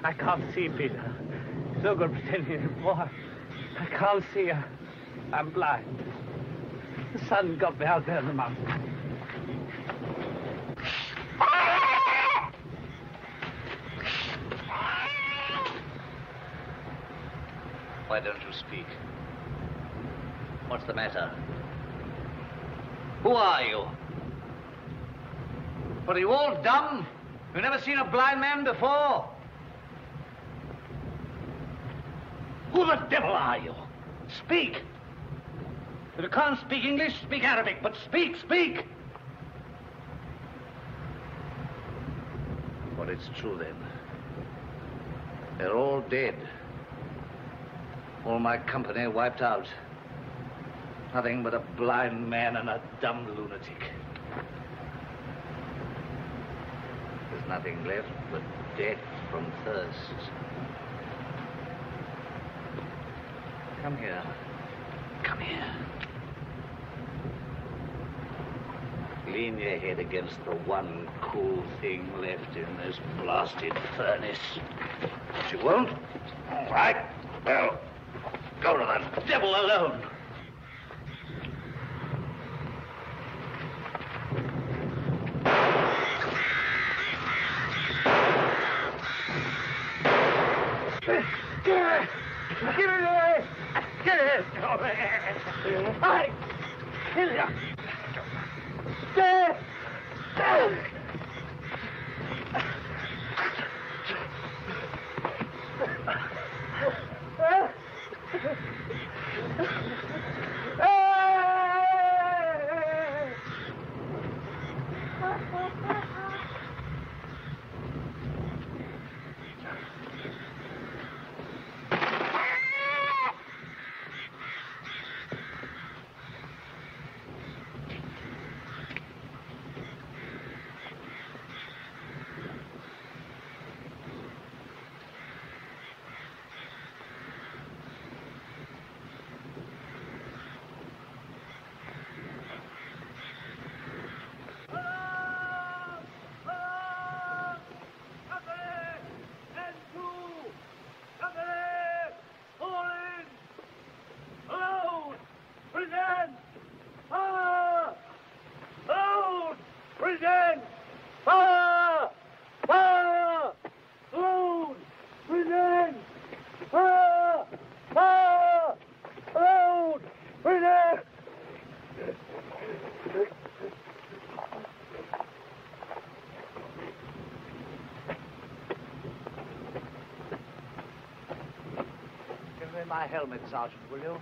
Speaker 1: I can't see, Peter. So good pretending before. I can't see. I'm blind. The sun got me out there in the mountain.
Speaker 7: Why don't you speak? What's the matter? Who are you? What, are you all dumb? You've never seen a blind man before? Who the devil are you? Speak! If you can't speak English, speak Arabic, but speak! Well, it's true then. They're all dead. All my company wiped out. Nothing but a blind man and a dumb lunatic. There's nothing left but death from thirst. Come here. Come here. Lean your head against the one cool thing left in this blasted furnace. She won't? All right. Well, go to the devil alone.
Speaker 13: Get in there! Get in! Hi! Get in! There!
Speaker 7: Give me my helmet, Sergeant, will you?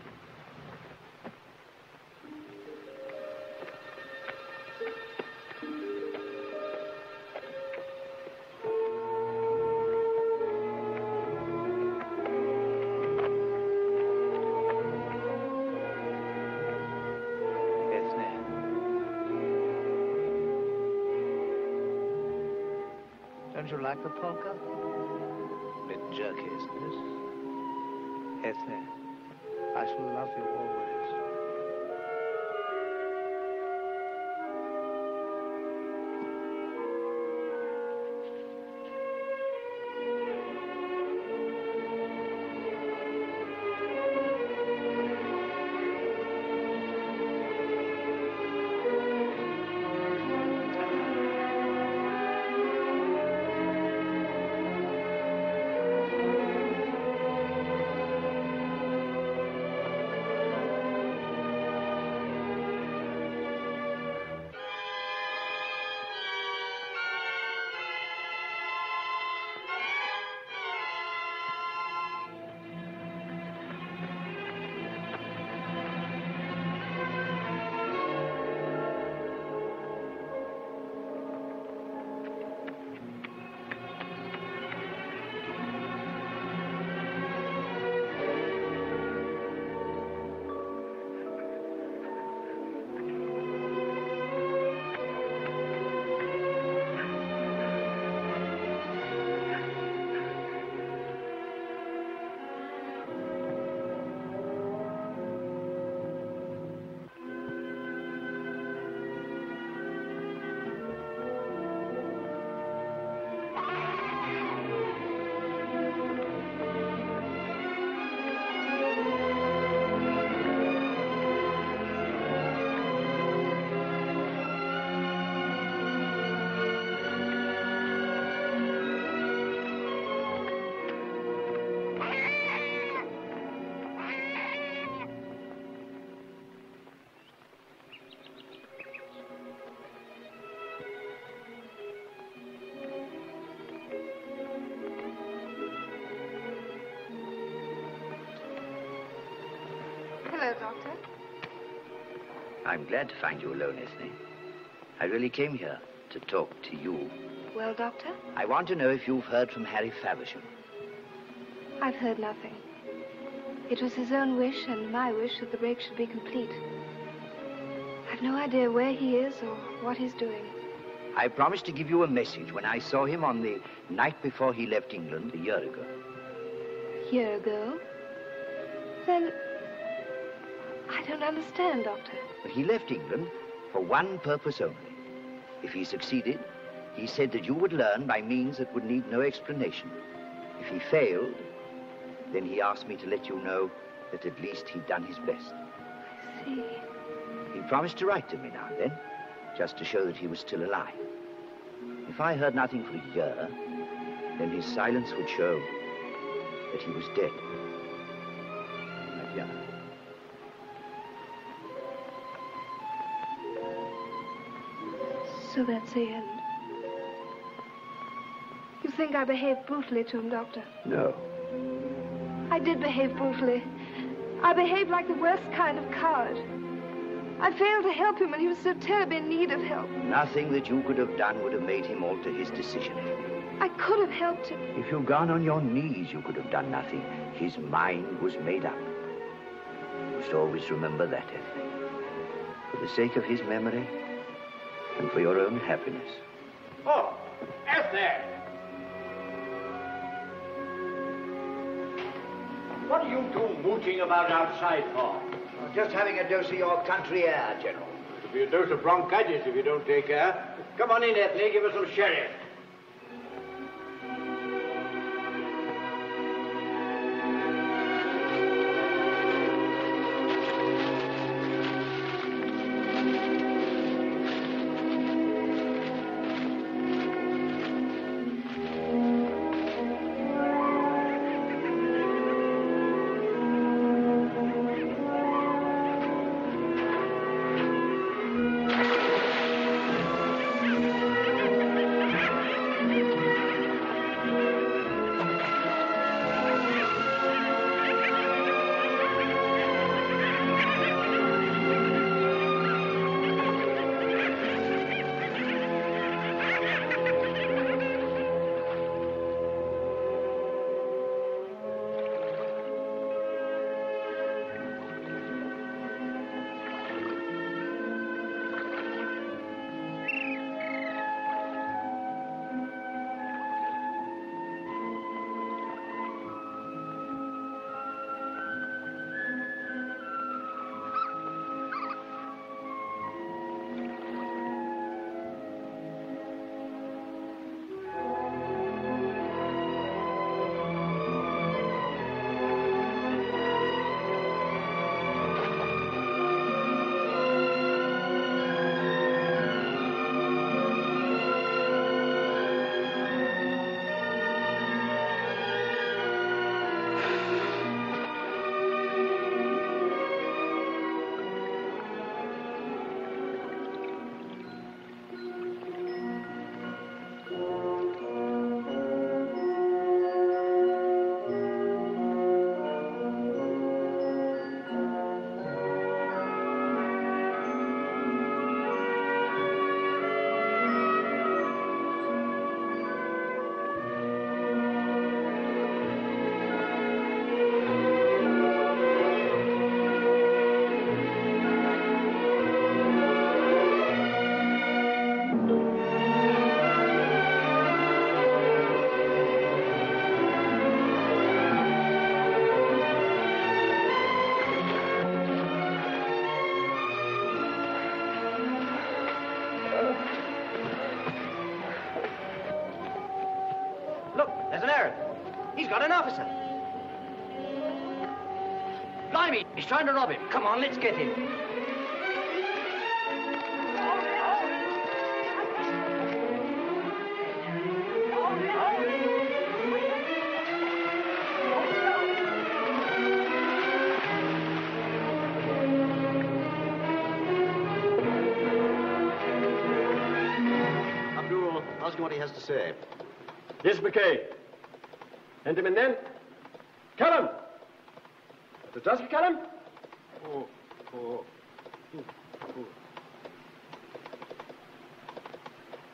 Speaker 7: Don't you like the polka? A bit jerky, isn't it? Ethne, I shall love you always.
Speaker 1: I'm glad to find you alone, Ethne. I really came here to talk to you.
Speaker 9: Well, Doctor?
Speaker 1: I want to know if you've heard from Harry Faversham.
Speaker 9: I've heard nothing. It was his own wish and my wish that the break should be complete. I've no idea where he is or what he's doing.
Speaker 1: I promised to give you a message when I saw him on the night before he left England a year ago.
Speaker 9: Year ago? Then I don't understand, Doctor.
Speaker 1: But he left England for one purpose only. If he succeeded, he said that you would learn by means that would need no explanation. If he failed, then he asked me to let you know that at least he'd done his best.
Speaker 9: I see.
Speaker 1: He promised to write to me now and then, just to show that he was still alive. If I heard nothing for a year, then his silence would show that he was dead. Not young.
Speaker 9: So that's the end. You think I behaved brutally to him, Doctor?
Speaker 1: No.
Speaker 9: I did behave brutally. I behaved like the worst kind of coward. I failed to help him when he was so terribly in need of help.
Speaker 1: Nothing that you could have done would have made him alter his decision.
Speaker 9: I could have helped him.
Speaker 1: If you'd gone on your knees, you could have done nothing. His mind was made up. You must always remember that, Ethne. For the sake of his memory and for your own happiness.
Speaker 3: Oh, Ethne! What are you two mooching about outside for?
Speaker 1: Just having a dose of your country air, General.
Speaker 3: It'll be a dose of bronchitis if you don't take care. Come on in, Ethne, give us some sherry.
Speaker 12: He's got an officer. Blimey, he's trying to rob him. Come on, let's get him.
Speaker 8: Abdul, ask him what he has to say.
Speaker 11: Yes, McKay. Send him in then. Callum! Mr. Tusker, Callum?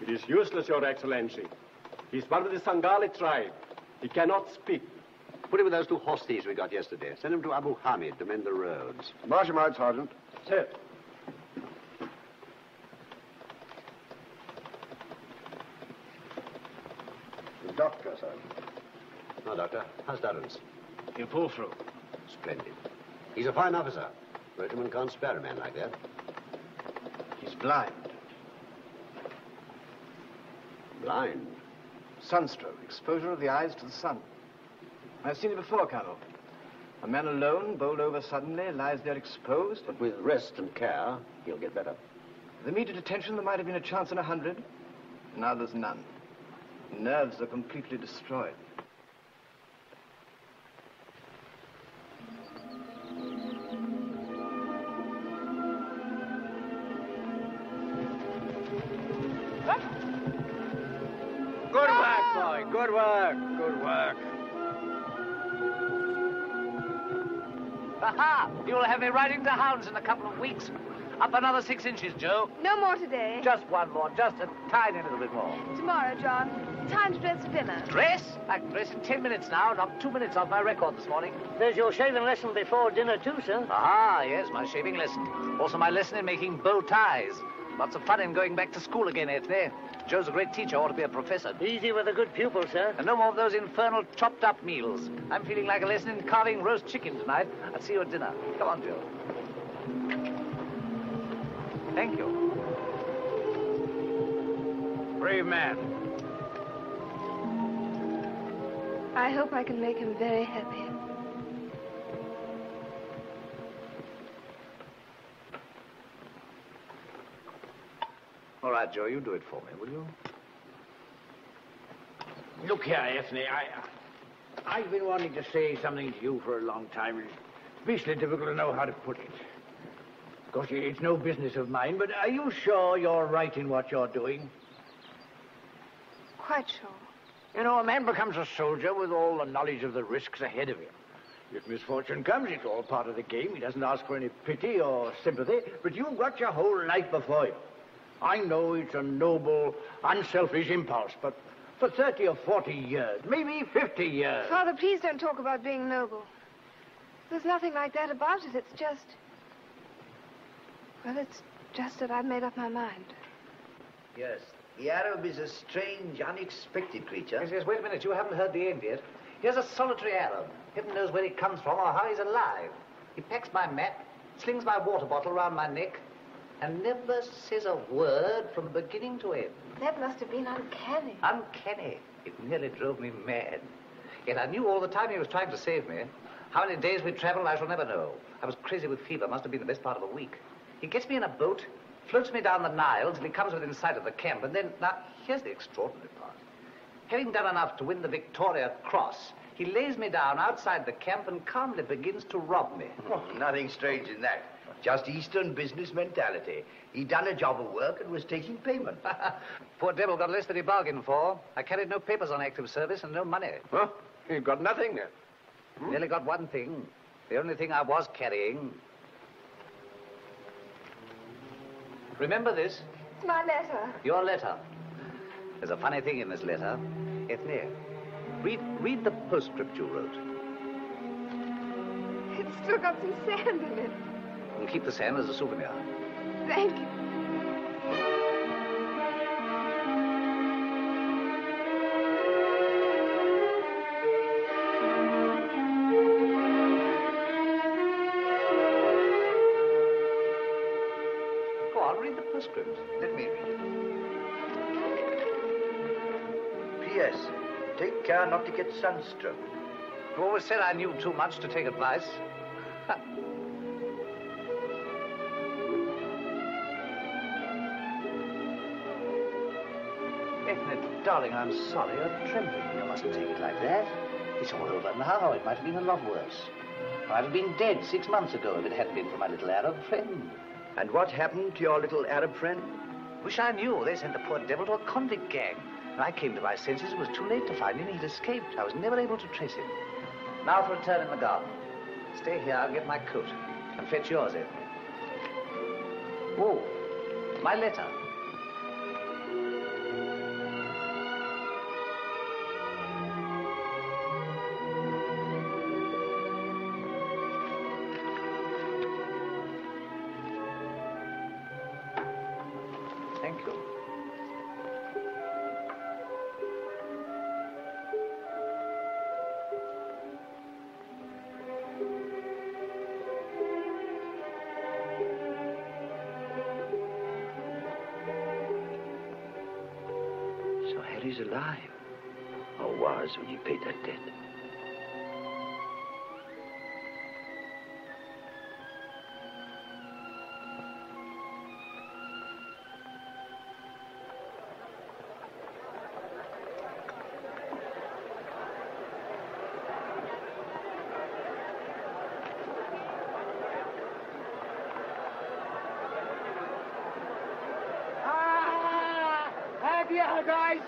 Speaker 11: It is useless, Your Excellency. He's one of the Sangali tribe. He cannot speak.
Speaker 8: Put him with those 2 horse thieves we got yesterday. Send him to Abu Hamid to mend the roads.
Speaker 17: March him out, Sergeant.
Speaker 11: Sir.
Speaker 17: The doctor, Sergeant.
Speaker 8: No, Doctor. How's Durrance?
Speaker 2: He'll pull through.
Speaker 8: Splendid. He's a fine officer. Regiment can't spare a man like that.
Speaker 17: He's blind.
Speaker 8: Blind?
Speaker 17: Sunstroke, exposure of the eyes to the sun. I've seen it before, Colonel. A man alone, bowled over suddenly, lies there exposed.
Speaker 8: But with rest and care, he'll get better.
Speaker 17: With immediate attention, there might have been a chance in 100. Now there's none. Nerves are completely destroyed.
Speaker 3: Good work, boy. Good work. Good work.
Speaker 7: Ha-ha! You'll have me riding to hounds in a couple of weeks. Up another 6 inches, Joe.
Speaker 9: No more today.
Speaker 7: Just one more, just a tiny little bit more.
Speaker 9: Tomorrow, John. Time to dress for dinner.
Speaker 7: Dress? I can dress in 10 minutes now. Knocked 2 minutes off my record this morning.
Speaker 12: There's your shaving lesson before dinner, too, sir.
Speaker 7: Ah, yes, my shaving lesson. Also my lesson in making bow ties. Lots of fun in going back to school again, Ethne. Joe's a great teacher, ought to be a professor.
Speaker 12: Easy with a good pupil, sir.
Speaker 7: And no more of those infernal chopped-up meals. I'm feeling like a lesson in carving roast chicken tonight. I'll see you at dinner. Come on, Joe. Thank you.
Speaker 3: Brave man.
Speaker 9: I hope I can make him very happy.
Speaker 2: All right, Joe, you do it for me, will you?
Speaker 3: Look here, Ethne, I've been wanting to say something to you for a long time, and it's beastly difficult to know how to put it. Of course, it's no business of mine, but are you sure you're right in what you're doing?
Speaker 9: Quite sure.
Speaker 3: You know, a man becomes a soldier with all the knowledge of the risks ahead of him. If misfortune comes, it's all part of the game. He doesn't ask for any pity or sympathy, but you've got your whole life before you. I know it's a noble, unselfish impulse, but for 30 or 40 years, maybe 50 years...
Speaker 9: Father, please don't talk about being noble. There's nothing like that about it. It's just... Well, it's just that I've made up my mind.
Speaker 1: Yes, the Arab is a strange, unexpected creature.
Speaker 7: Yes, wait a minute. You haven't heard the end yet. Here's a solitary Arab. Heaven knows where he comes from or how he's alive. He packs my map, slings my water bottle around my neck, and never says a word from beginning to end.
Speaker 9: That must have been uncanny.
Speaker 7: Uncanny. It nearly drove me mad. Yet I knew all the time he was trying to save me. How many days we traveled, I shall never know. I was crazy with fever. Must have been the best part of a week. He gets me in a boat, floats me down the Nile till he comes within sight of the camp, and then... Now, here's the extraordinary part. Having done enough to win the Victoria Cross, he lays me down outside the camp and calmly begins to rob me.
Speaker 1: Oh, nothing strange in that. Just Eastern business mentality. He'd done a job of work and was taking payment.
Speaker 7: Poor devil got less than he bargained for. I carried no papers on active service and no money.
Speaker 11: Well, you've got nothing.
Speaker 7: Nearly got one thing. The only thing I was carrying. Remember this?
Speaker 9: It's my letter.
Speaker 7: Your letter. There's a funny thing in this letter. Ethne, read the postscript you wrote.
Speaker 9: It's still got some sand in it.
Speaker 7: We'll keep the sand as a souvenir.
Speaker 9: Thank you.
Speaker 7: Go on, read the postscript.
Speaker 1: Let me read it. P.S. Take care not to get sunstroke.
Speaker 7: You always said I knew too much to take advice. Ethne, darling, I'm sorry. You're trembling. You mustn't take it like that. It's all over now. It might have been a lot worse. I'd have been dead 6 months ago if it hadn't been for my little Arab friend.
Speaker 1: And what happened to your little Arab friend?
Speaker 7: Wish I knew. They sent the poor devil to a convict gang. When I came to my senses, it was too late to find him. He'd escaped. I was never able to trace him. Now for a turn in the garden. Stay here, I'll get my coat. And fetch yours, Ethne. Oh, my letter. Thank you.
Speaker 1: So Harry's alive. Or was when he paid that debt.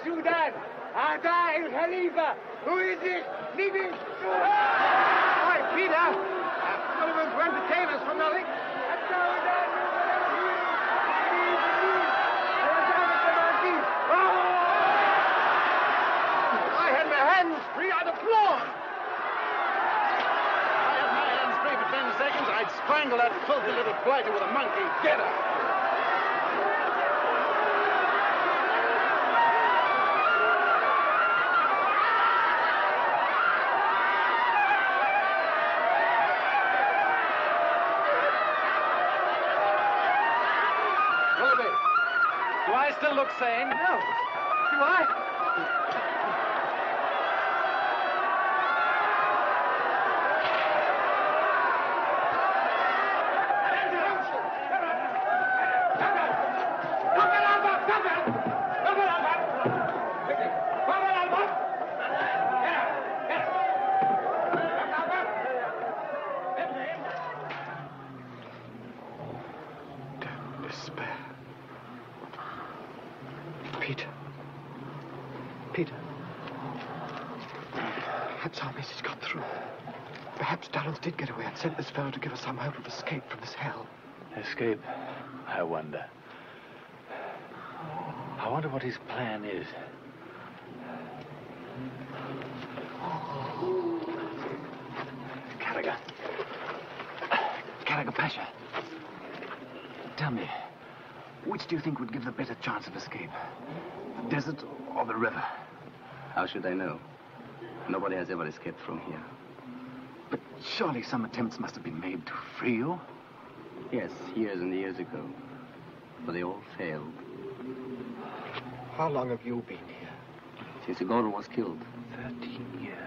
Speaker 3: Sudan, Ada El Khalifa. Who is it? Leaving. Hi, Peter. Sullivan to entertain us for nothing. I had my hands free. I'd applaud. I had my hands free for 10 seconds. I'd strangle that filthy little blighter with a monkey. Get her.
Speaker 15: Still look sane?
Speaker 3: No. Do I?
Speaker 17: Peter. Perhaps our message got through. Perhaps Durrance did get away and sent this fellow to give us some hope of escape from this hell.
Speaker 2: Escape? I wonder. I wonder what his plan is.
Speaker 17: Karagha Pasha. Tell me, which do you think would give the better chance of escape? The desert or the river?
Speaker 7: How should I know? Nobody has ever escaped from here.
Speaker 17: But surely some attempts must have been made to free you?
Speaker 7: Yes, years and years ago. But they all failed.
Speaker 17: How long have you been here?
Speaker 7: Since the Gordon was killed.
Speaker 17: 13 years.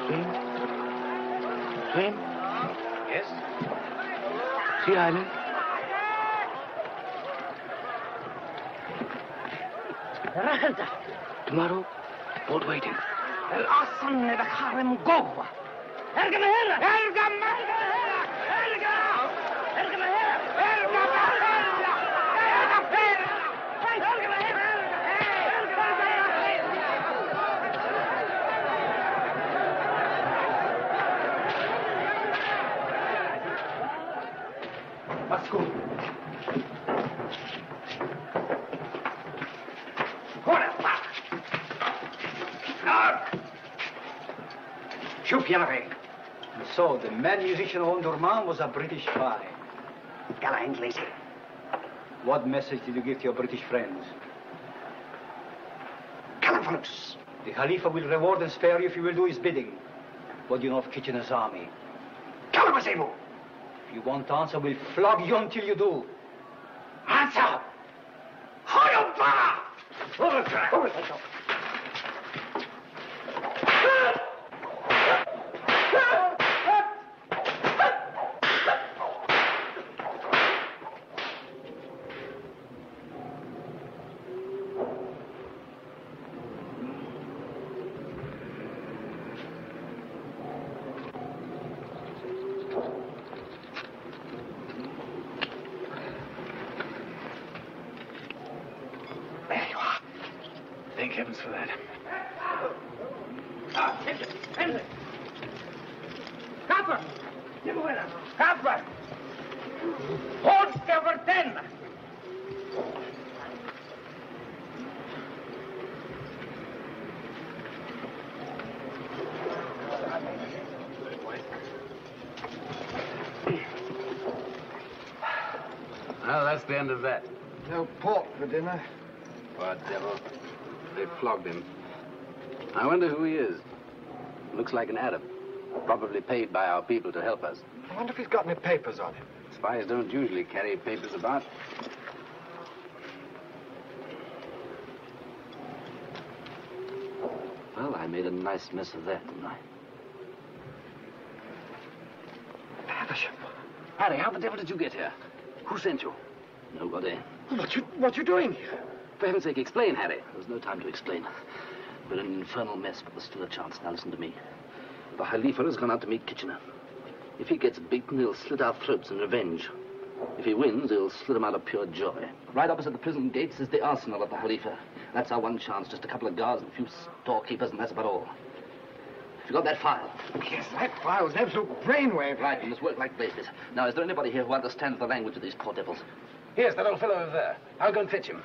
Speaker 2: Swain? Swain?
Speaker 7: Yes?
Speaker 2: Sea Island?
Speaker 16: Rahelda.
Speaker 2: Tomorrow, boat waiting.
Speaker 16: الأصل بخارم جوه. ارجع هنا. ارجع
Speaker 5: مسكون. شوف يا نغي.
Speaker 17: So, the man musician Ondurman was a British spy.
Speaker 5: قالها إنجليزي.
Speaker 17: What message did you give to your British friends?
Speaker 5: كلام فلوس.
Speaker 17: The Khalifa will reward and spare you if you will do his bidding. What do you know of Kitchener's army?
Speaker 5: كلام زيمو.
Speaker 17: If you won't answer, we'll flog you until you do.
Speaker 5: Answer! Hoyumpa!
Speaker 2: Thank heavens for that.
Speaker 3: Kapper! Kapper! Hold over 10!
Speaker 6: Well, that's the end of that.
Speaker 17: No pork for dinner.
Speaker 6: Poor devil. They flogged him. I wonder who he is. Looks like an Arab. Probably paid by our people to help us.
Speaker 17: I wonder if he's got any papers on him.
Speaker 6: Spies don't usually carry papers about. Well, I made a nice mess of that, didn't I?
Speaker 17: Havisham.
Speaker 6: Harry, how the devil did you get here? Who sent you? Nobody.
Speaker 17: What you doing here?
Speaker 6: For heaven's sake, explain, Harry. There's no time to explain. We're in an infernal mess, but there's still a chance. Now listen to me. The Khalifa has gone out to meet Kitchener. If he gets beaten, he'll slit our throats in revenge. If he wins, he'll slit them out of pure joy. Right opposite the prison gates is the arsenal of the Khalifa. That's our one chance. Just a couple of guards and a few storekeepers, and that's about all. You got that file?
Speaker 17: Yes, that file was an absolute brainwave.
Speaker 6: Right, we must work like blazes. Now, is there anybody here who understands the language of these poor devils?
Speaker 2: Here's that old fellow over there. I'll go and fetch him.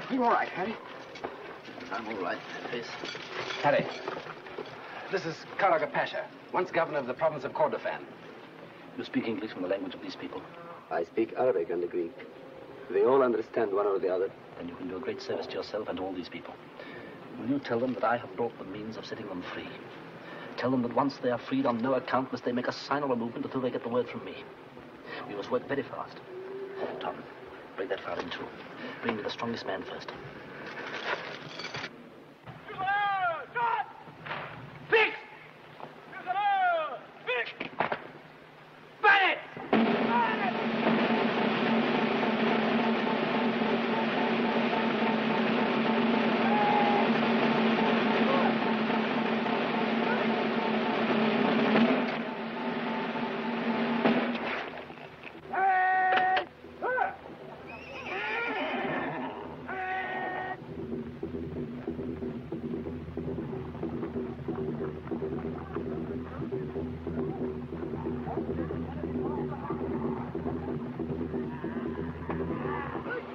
Speaker 17: You all right, Harry?
Speaker 6: I'm all right, face.
Speaker 2: Harry, this is Karaga Pasha, once governor of the province of Kordofan.
Speaker 6: You speak English from the language of these people?
Speaker 18: I speak Arabic and Greek. They all understand one or the other.
Speaker 6: Then you can do a great service to yourself and to all these people. Will you tell them that I have brought the means of setting them free? Tell them that once they are freed, on no account must they make a sign or a movement until they get the word from me. We must work very fast. Tom, break that file in two. Bring me the strongest man first.
Speaker 3: Fix! Fix! Bayonet!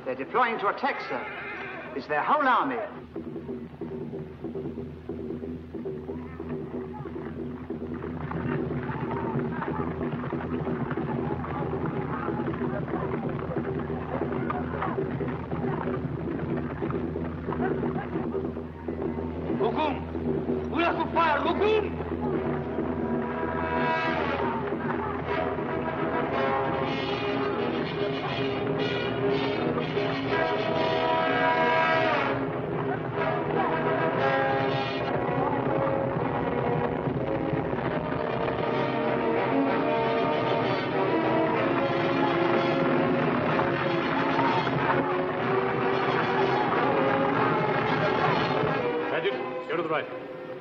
Speaker 1: They're deploying to attack, sir. It's their whole army.
Speaker 3: Hukum! We have to fire! Hukum!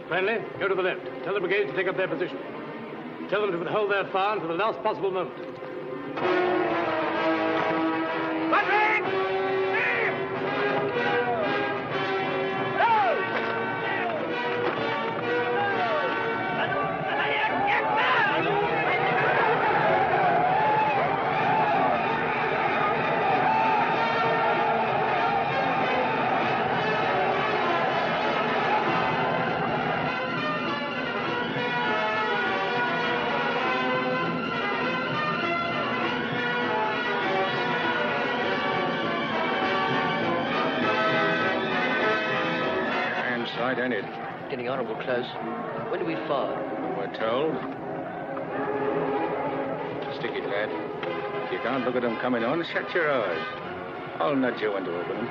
Speaker 11: Cranley, go to the left. Tell the brigade to take up their position. Tell them to withhold their fire until the last possible moment.
Speaker 19: Getting honorable close. When do we fire?
Speaker 20: We're told. Stick it, lad. If you can't look at them coming on, shut your eyes. I'll nudge you when to open them.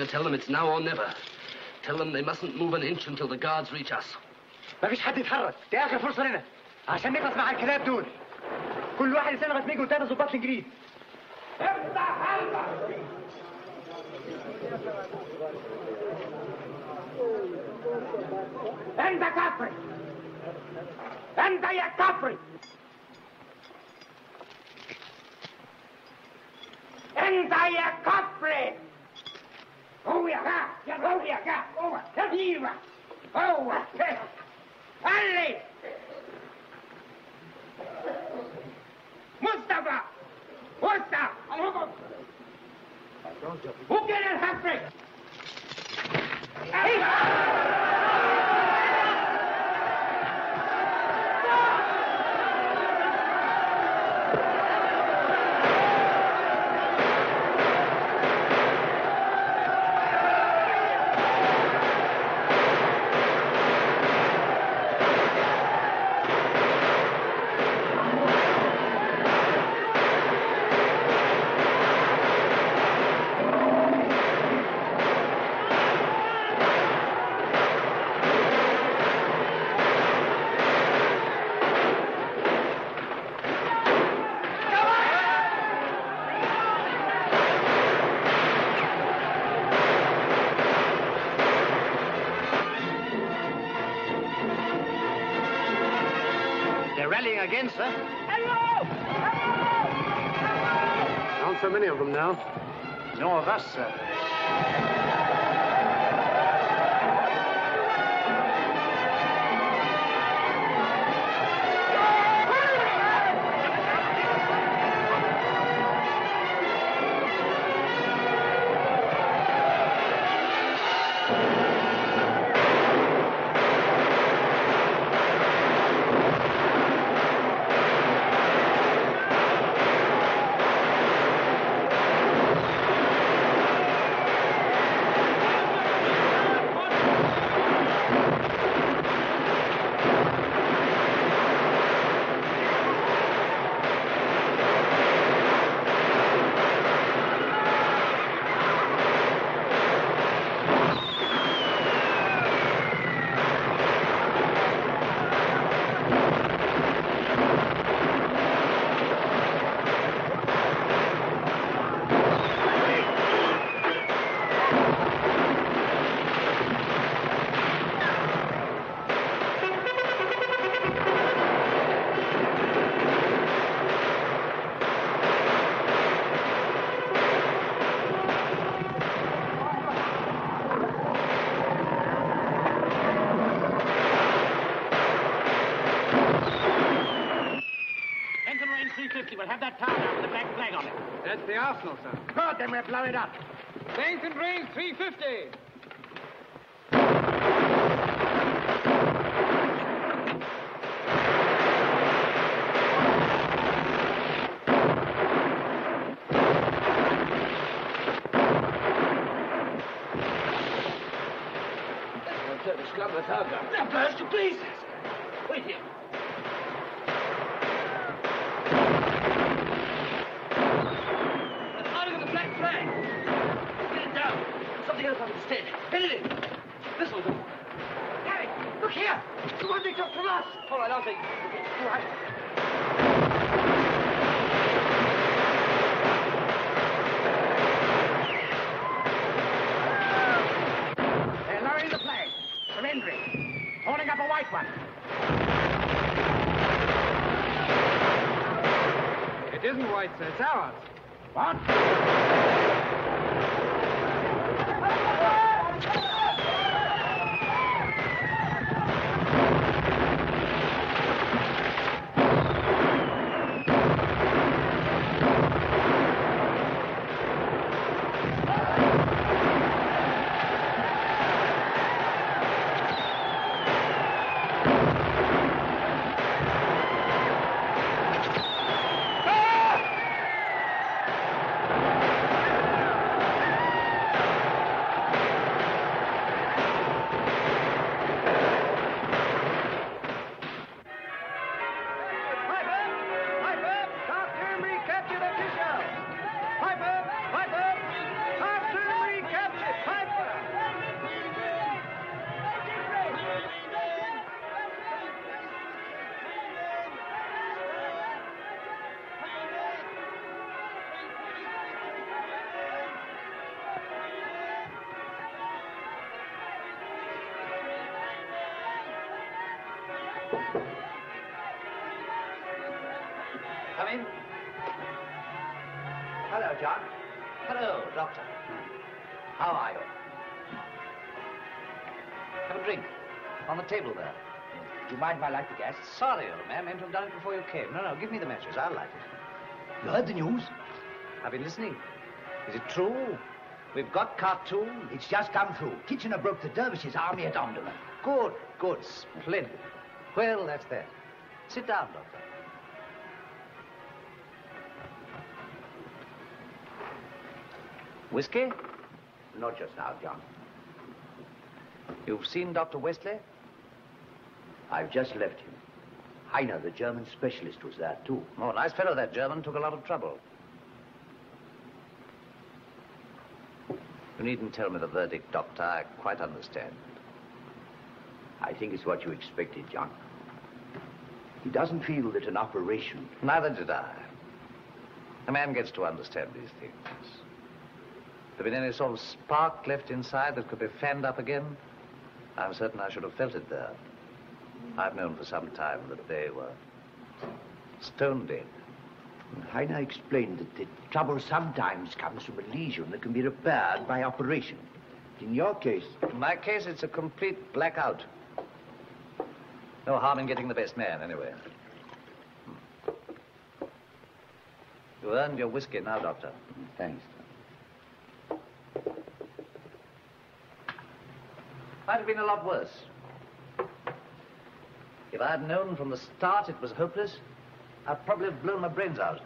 Speaker 19: Tell them it's now or never. Tell them they mustn't move an inch until the guards reach us.
Speaker 16: ما فيش حد يتحرك، دي آخر فرصة لنا عشان نخلص مع الكلاب دول. كل واحد يستنى لغاية ما يجوا قدام ضباط الإنجليز.
Speaker 13: أنت كفري! أنت يا كفري! أنت يا كفري! هو يا كا هو يا كا هو كبيرة هو علي مصطفى وسع هو كان الحفري
Speaker 16: Again, sir.
Speaker 13: Hello!
Speaker 11: Aren't so many of them now.
Speaker 16: No of us, sir. That's the arsenal, sir.
Speaker 3: Good, then we'll blow it up.
Speaker 16: Length and range 350.
Speaker 3: Now, burst to pieces. Wait here.
Speaker 19: Out of the black flag. Get it down. Something else on instead. Anything. This will do.
Speaker 3: Harry, look here. The one they took from us.
Speaker 19: All right, I'll take it.
Speaker 3: All right. They're lowering the flag. Surrendering. Holding up a white one.
Speaker 16: It isn't white, sir. It's ours.
Speaker 3: What?
Speaker 7: Come in.
Speaker 1: Hello, John.
Speaker 7: Hello, Doctor.
Speaker 1: How are you?
Speaker 7: Have a drink. On the table there.
Speaker 1: Do you mind if I light the gas?
Speaker 7: Sorry, old man. Meant to have done it before you came. No, give me the matches. I'll light it.
Speaker 1: You heard the news?
Speaker 7: I've been listening. Is it true? We've got Khartoum.
Speaker 1: It's just come through. Kitchener broke the Dervishes' army at Omdurman.
Speaker 7: Good. Splendid. Well, that's that. Sit down, Doctor. Whiskey?
Speaker 1: Not just now, John.
Speaker 7: You've seen Dr. Westley?
Speaker 1: I've just left him. Heiner, the German specialist, was there, too.
Speaker 7: Oh, nice fellow, that German. Took a lot of trouble. You needn't tell me the verdict, Doctor. I quite understand.
Speaker 1: I think it's what you expected, John. He doesn't feel that an operation...
Speaker 7: Neither did I. A man gets to understand these things. If there been any sort of spark left inside that could be fanned up again, I'm certain I should have felt it there. I've known for some time that they were stone dead.
Speaker 1: Heiner explained that the trouble sometimes comes from a lesion that can be repaired by operation. In your case...
Speaker 7: In my case, it's a complete blackout. No harm in getting the best man, anyway. You earned your whiskey now, Doctor.
Speaker 1: Thanks.
Speaker 7: Might have been a lot worse. If I had known from the start it was hopeless, I'd probably have blown my brains out.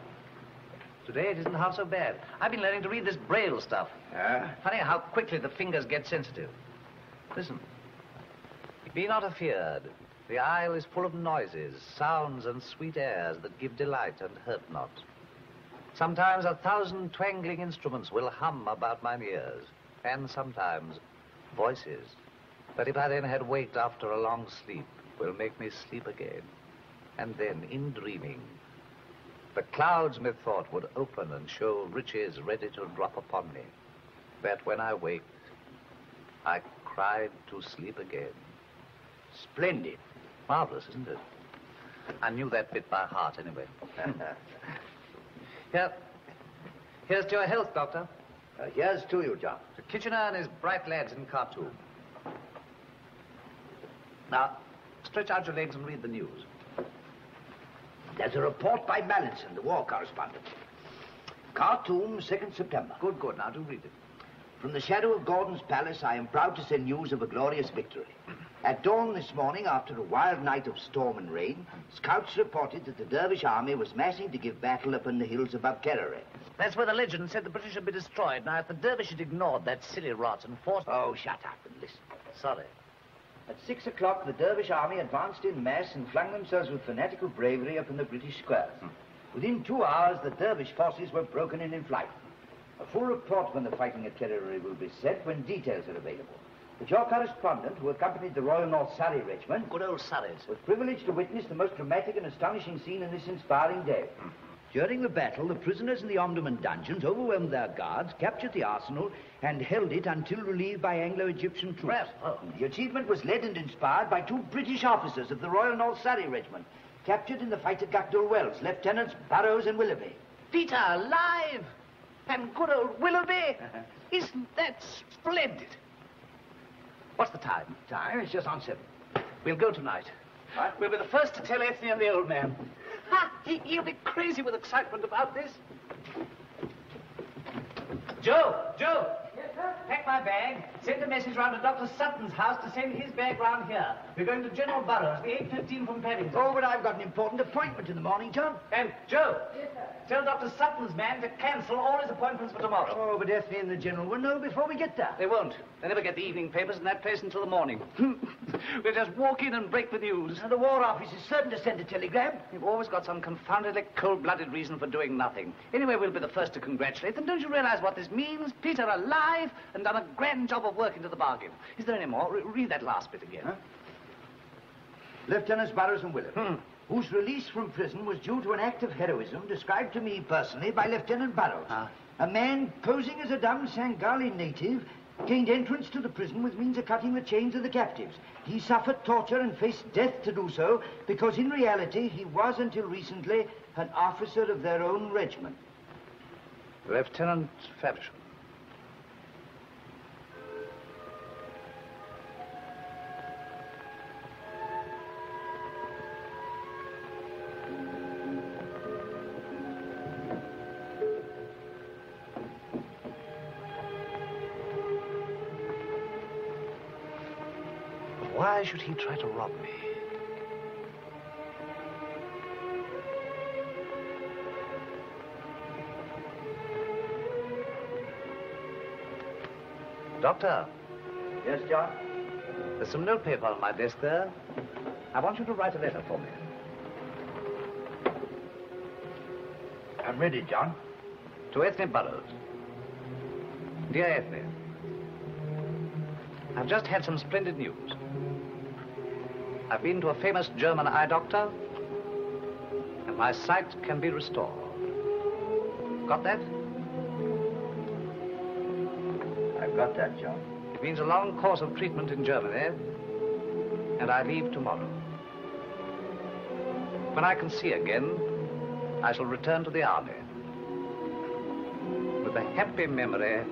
Speaker 7: Today, it isn't half so bad. I've been learning to read this Braille stuff. Funny how quickly the fingers get sensitive. Listen. Be not afeared. The isle is full of noises, sounds, and sweet airs that give delight and hurt not. Sometimes 1,000 twangling instruments will hum about mine ears, and sometimes voices. But if I then had waked after a long sleep, will make me sleep again. And then, in dreaming, the clouds, methought, would open and show riches ready to drop upon me. That when I waked, I cried to sleep again.
Speaker 1: Splendid.
Speaker 7: Marvelous, isn't it? I knew that bit by heart, anyway. Here's to your health, Doctor.
Speaker 1: Here's to you, John.
Speaker 7: To Kitchener and his bright lads in Khartoum. Now, stretch out your legs and read the news.
Speaker 1: There's a report by Mallinson, the war correspondent. Khartoum, 2nd September.
Speaker 7: Good, good. Now, do read it.
Speaker 1: From the shadow of Gordon's palace, I am proud to send news of a glorious victory. At dawn this morning, after a wild night of storm and rain, scouts reported that the Dervish army was massing to give battle upon the hills above Kerere.
Speaker 7: That's where the legend said the British had been destroyed. Now, if the Dervish had ignored that silly rot and forced...
Speaker 1: Oh, shut up and listen.
Speaker 7: Sorry.
Speaker 1: At 6 o'clock, the Dervish army advanced in mass and flung themselves with fanatical bravery upon the British squares. Within 2 hours, the Dervish forces were broken in flight. A full report when the fighting at Kerere will be sent when details are available. But your correspondent, who accompanied the Royal North Surrey Regiment...
Speaker 7: Good old Surreys.
Speaker 1: ...was privileged to witness the most dramatic and astonishing scene in this inspiring day. During the battle, the prisoners in the Omdurman dungeons overwhelmed their guards, captured the arsenal, and held it until relieved by Anglo-Egyptian troops. The achievement was led and inspired by 2 British officers of the Royal North Surrey Regiment, captured in the fight at Gakdul Wells, Lieutenants Burrows and Willoughby.
Speaker 7: Peter, alive! And good old Willoughby! Isn't that splendid? What's the time?
Speaker 1: Time? It's just on 7.
Speaker 7: We'll go tonight.
Speaker 1: What?
Speaker 7: We'll be the first to tell Ethne and the old man. Ha! He'll be crazy with excitement about this. Joe! Joe! Yes, sir? Pack my bag. Send a message round to Dr. Sutton's house to send his bag round here. We're going to General Burrows, the 8:15 from Paddington.
Speaker 1: Oh, but I've got an important appointment in the morning, John.
Speaker 7: And, Joe, yes, sir. Tell Dr. Sutton's man to cancel all his appointments for tomorrow.
Speaker 1: Oh, but Ethne and the General will know before we get there.
Speaker 7: They won't. They never get the evening papers in that place until the morning. We'll just walk in and break the news.
Speaker 1: And the War Office is certain to send a telegram.
Speaker 7: You've always got some confoundedly cold-blooded reason for doing nothing. Anyway, we'll be the first to congratulate them. Don't you realize what this means? Peter alive and done a grand job of work into the bargain. Is there any more? Read that last bit again.
Speaker 1: Huh? Lieutenants Burrows and Willoughby, whose release from prison was due to an act of heroism described to me personally by Lieutenant Burrows. A man posing as a dumb Sangali native gained entrance to the prison with means of cutting the chains of the captives. He suffered torture and faced death to do so because in reality he was until recently an officer of their own regiment.
Speaker 7: Lieutenant Faversham. Why should he try to rob me? Doctor.
Speaker 1: Yes, John?
Speaker 7: There's some notepaper on my desk there. I want you to write a letter for me.
Speaker 1: I'm ready, John.
Speaker 7: To Ethne Burrows. Dear Ethne, I've just had some splendid news. I've been to a famous German eye doctor, and my sight can be restored. Got that?
Speaker 1: I've got that, John.
Speaker 7: It means a long course of treatment in Germany, and I leave tomorrow. When I can see again, I shall return to the army with the happy memory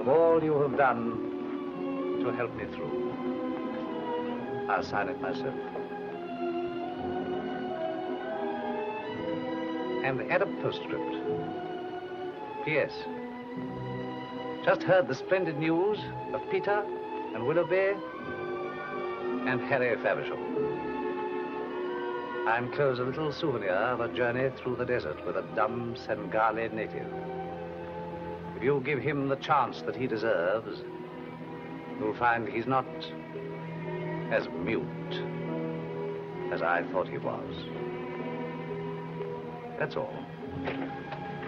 Speaker 7: of all you have done to help me through. I'll sign it myself. And add a postscript. P.S. Just heard the splendid news of Peter and Willoughby and Harry Faversham. I enclose a little souvenir of a journey through the desert with a dumb Sangali native. If you give him the chance that he deserves, you'll find he's not as mute as I thought he was. That's all.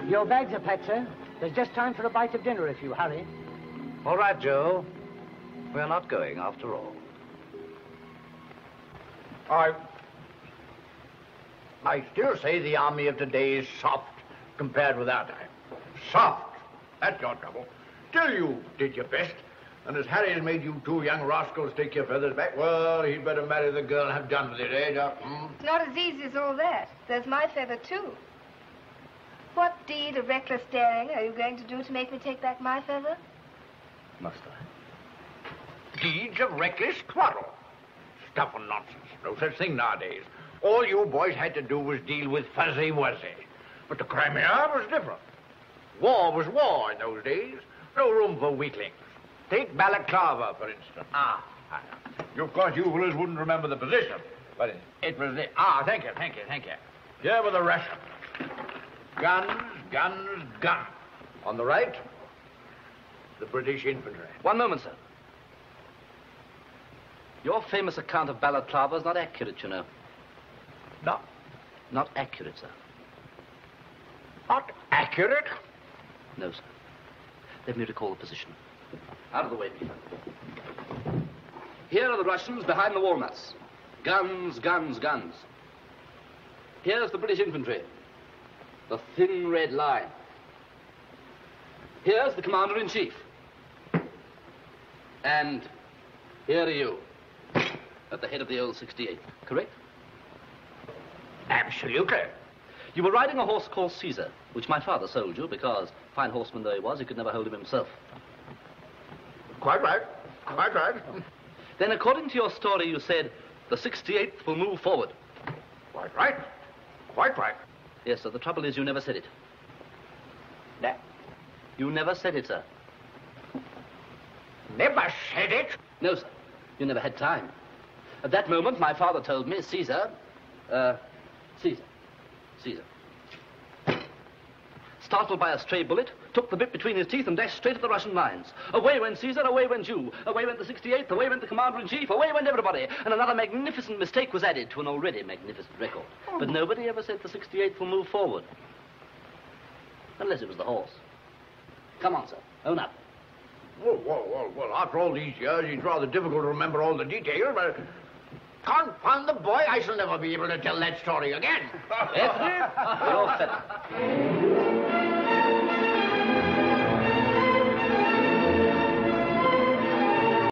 Speaker 14: Your bags are packed, sir. There's just time for a bite of dinner if you hurry.
Speaker 7: All right, Joe. We're not going after all.
Speaker 3: I still say the army of today is soft compared with our time. Soft. That's your trouble. Still, you did your best. And as Harry has made you 2 young rascals take your feathers back, well, he'd better marry the girl and have done with it, eh, Doc?
Speaker 9: It's not as easy as all that. There's my feather, too. What deed of reckless daring are you going to do to make me take back my feather?
Speaker 1: Must I?
Speaker 3: Deeds of reckless quarrel. Stuff and nonsense. No such thing nowadays. All you boys had to do was deal with Fuzzy Wuzzy. But the Crimea was different. War was war in those days. No room for weaklings. Take Balaclava, for instance. Of course, you fellas wouldn't remember the position, but it was the... thank you. Here were the Russians. Guns, guns, guns. On the right, the British infantry.
Speaker 6: One moment, sir. Your famous account of Balaclava is not accurate, you know.
Speaker 3: No.
Speaker 6: Not accurate, sir.
Speaker 3: Not accurate?
Speaker 6: No, sir. Let me recall the position. Out of the way, Peter. Here are the Russians behind the walnuts. Guns, guns, guns. Here's the British infantry. The thin red line. Here's the commander-in-chief. And here are you, at the head of the old 68th, correct?
Speaker 3: Absolutely.
Speaker 6: You were riding a horse called Caesar, which my father sold you because, fine horseman though he was, he could never hold him himself.
Speaker 3: Quite right. Quite right.
Speaker 6: Then, according to your story, you said, the 68th will move forward.
Speaker 3: Quite right. Quite right.
Speaker 6: Yes, sir. The trouble is you never said it.
Speaker 3: That?
Speaker 6: You never said it, sir.
Speaker 3: Never said it?
Speaker 6: No, sir. You never had time. At that moment, my father told me Caesar, startled by a stray bullet, took the bit between his teeth and dashed straight at the Russian lines. Away went Caesar, away went you. Away went the 68th, away went the commander-in-chief, away went everybody. And another magnificent mistake was added to an already magnificent record. But nobody ever said the 68th will move forward. Unless it was the horse. Come on, sir. Own up.
Speaker 3: Well, after all these years, it's rather difficult to remember all the details, but... Confound the boy, I shall never be able to tell that story again.
Speaker 6: Yes, you're set.